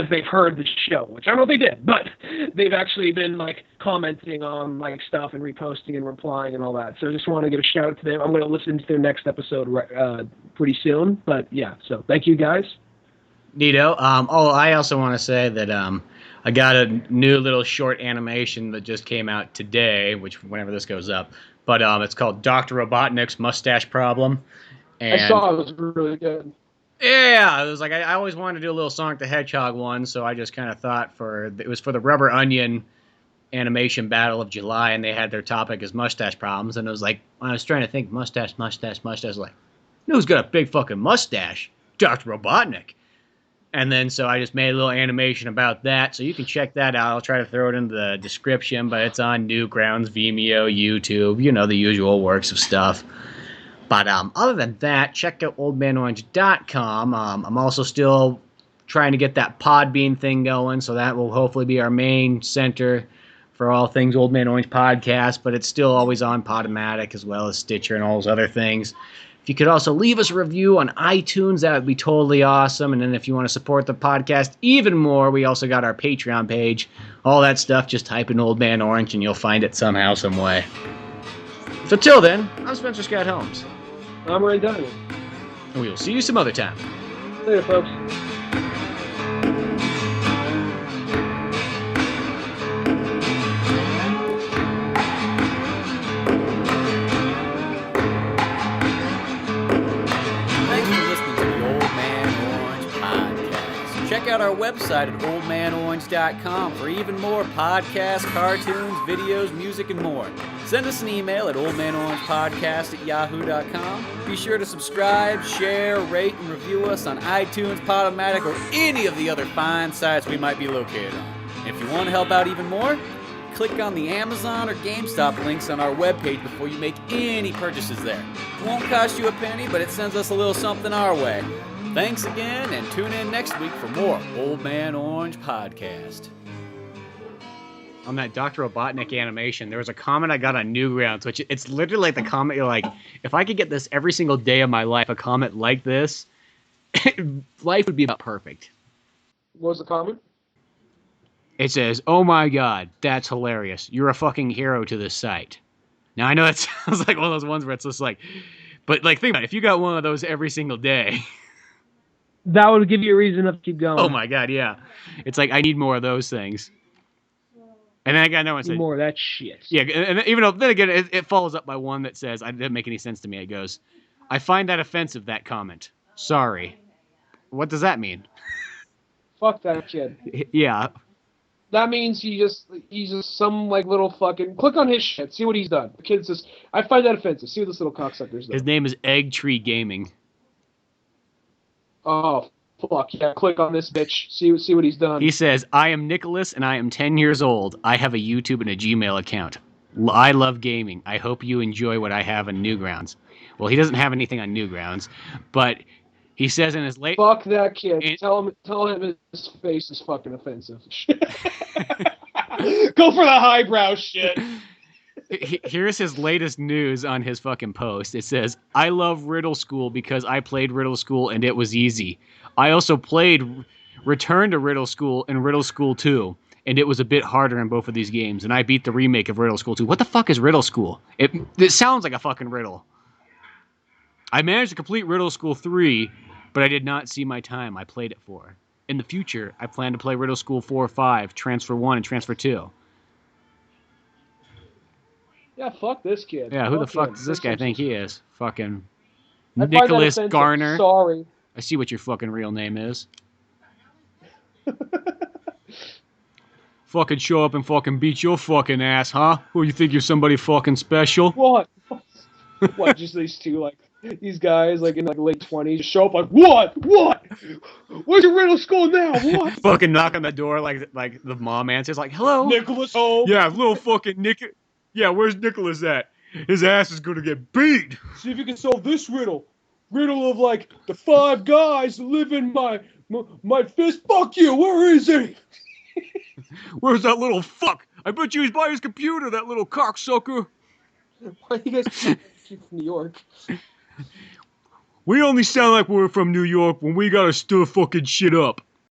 they've heard the show, which I don't know if they did, but they've actually been like commenting on like stuff and reposting and replying and all that. So I just want to give a shout out to them. I'm going to listen to their next episode pretty soon, but yeah, so thank you guys. Neato. I also want to say that I got a new little short animation that just came out today, which whenever this goes up, but it's called Dr. Robotnik's Mustache Problem. And I saw it was really good. Yeah, it was like I always wanted to do a little Sonic the Hedgehog one, so I just kind of thought it was for the Rubber Onion animation battle of July, and they had their topic as mustache problems, and it was like when I was trying to think mustache, I was like, who's got a big fucking mustache? Dr. Robotnik. And then so I just made a little animation about that, so you can check that out. I'll try to throw it in the description, but it's on Newgrounds, Vimeo, YouTube, the usual works of stuff. But other than that, check out oldmanorange.com. I'm also still trying to get that Podbean thing going, so that will hopefully be our main center for all things Old Man Orange podcast, but it's still always on Podomatic as well as Stitcher and all those other things. If you could also leave us a review on iTunes, that would be totally awesome. And then if you want to support the podcast even more, we also got our Patreon page. All that stuff, just type in Old Man Orange and you'll find it somehow, some way. So till then, I'm Spencer Scott Holmes. I'm Ray Dunigan. And we will see you some other time. Later, folks. Check out our website at oldmanorange.com for even more podcasts, cartoons, videos, music, and more. Send us an email at oldmanorangepodcast@yahoo.com. Be sure to subscribe, share, rate, and review us on iTunes, Podomatic, or any of the other fine sites we might be located on. And if you want to help out even more, click on the Amazon or GameStop links on our webpage before you make any purchases there. It won't cost you a penny, but it sends us a little something our way. Thanks again, and tune in next week for more Old Man Orange Podcast. On that Dr. Robotnik animation, there was a comment I got on Newgrounds, which it's literally like the comment you're like, if I could get this every single day of my life, a comment like this, life would be about perfect. What was the comment? It says, "Oh my God, that's hilarious. You're a fucking hero to this site." Now, I know it sounds like one of those ones where it's just like, but like, think about it. If you got one of those every single day... That would give you a reason to keep going. Oh my God, yeah. It's like, I need more of those things. And then I got another one that says, more of that shit. Yeah, and even though, then again, it follows up by one that says, it didn't make any sense to me. It goes, I find that offensive, that comment. Sorry. What does that mean? Fuck that kid. Yeah. That means he's just some like little fucking. Click on his shit. See what he's done. The kid says, I find that offensive. See what this little cocksucker's done. His name is Egg Tree Gaming. Oh fuck yeah! Click on this bitch. See what he's done. He says, I am Nicholas and I am 10 years old. I have a YouTube and a Gmail account. I love gaming. I hope you enjoy what I have on Newgrounds. Well, he doesn't have anything on Newgrounds, but he says in his late... Fuck that kid. Tell him his face is fucking offensive. Go for the highbrow shit. Here's his latest news on his fucking post. It says, I love Riddle School because I played Riddle School and it was easy. I also played Return to Riddle School and Riddle School 2, and it was a bit harder in both of these games, and I beat the remake of Riddle School 2. What the fuck is Riddle School? It sounds like a fucking riddle. I managed to complete Riddle School 3, but I did not see my time I played it for. In the future, I plan to play Riddle School 4 or 5, Transfer 1, and Transfer 2. Yeah, fuck this kid. Yeah, who the fuck does this guy think he is? Fucking I find that Nicholas offensive. Garner. Sorry. I see what your fucking real name is. Fucking show up and fucking beat your fucking ass, huh? Who you think you're somebody fucking special? What? What? Just these two, like, these guys, like, in, like, late 20s, just show up like, what? What? Where's your Riddle School now? What? Fucking knock on the door like the mom answers, like, hello? Nicholas home? Yeah, little fucking Nick. Yeah, where's Nicholas at? His ass is gonna get beat. See if you can solve this riddle. Riddle of, like, the 5 guys that live in my fist. Fuck you, where is he? Where's that little fuck? I bet you he's by his computer, that little cocksucker. Why you guys from New York? We only sound like we're from New York when we gotta stir fucking shit up.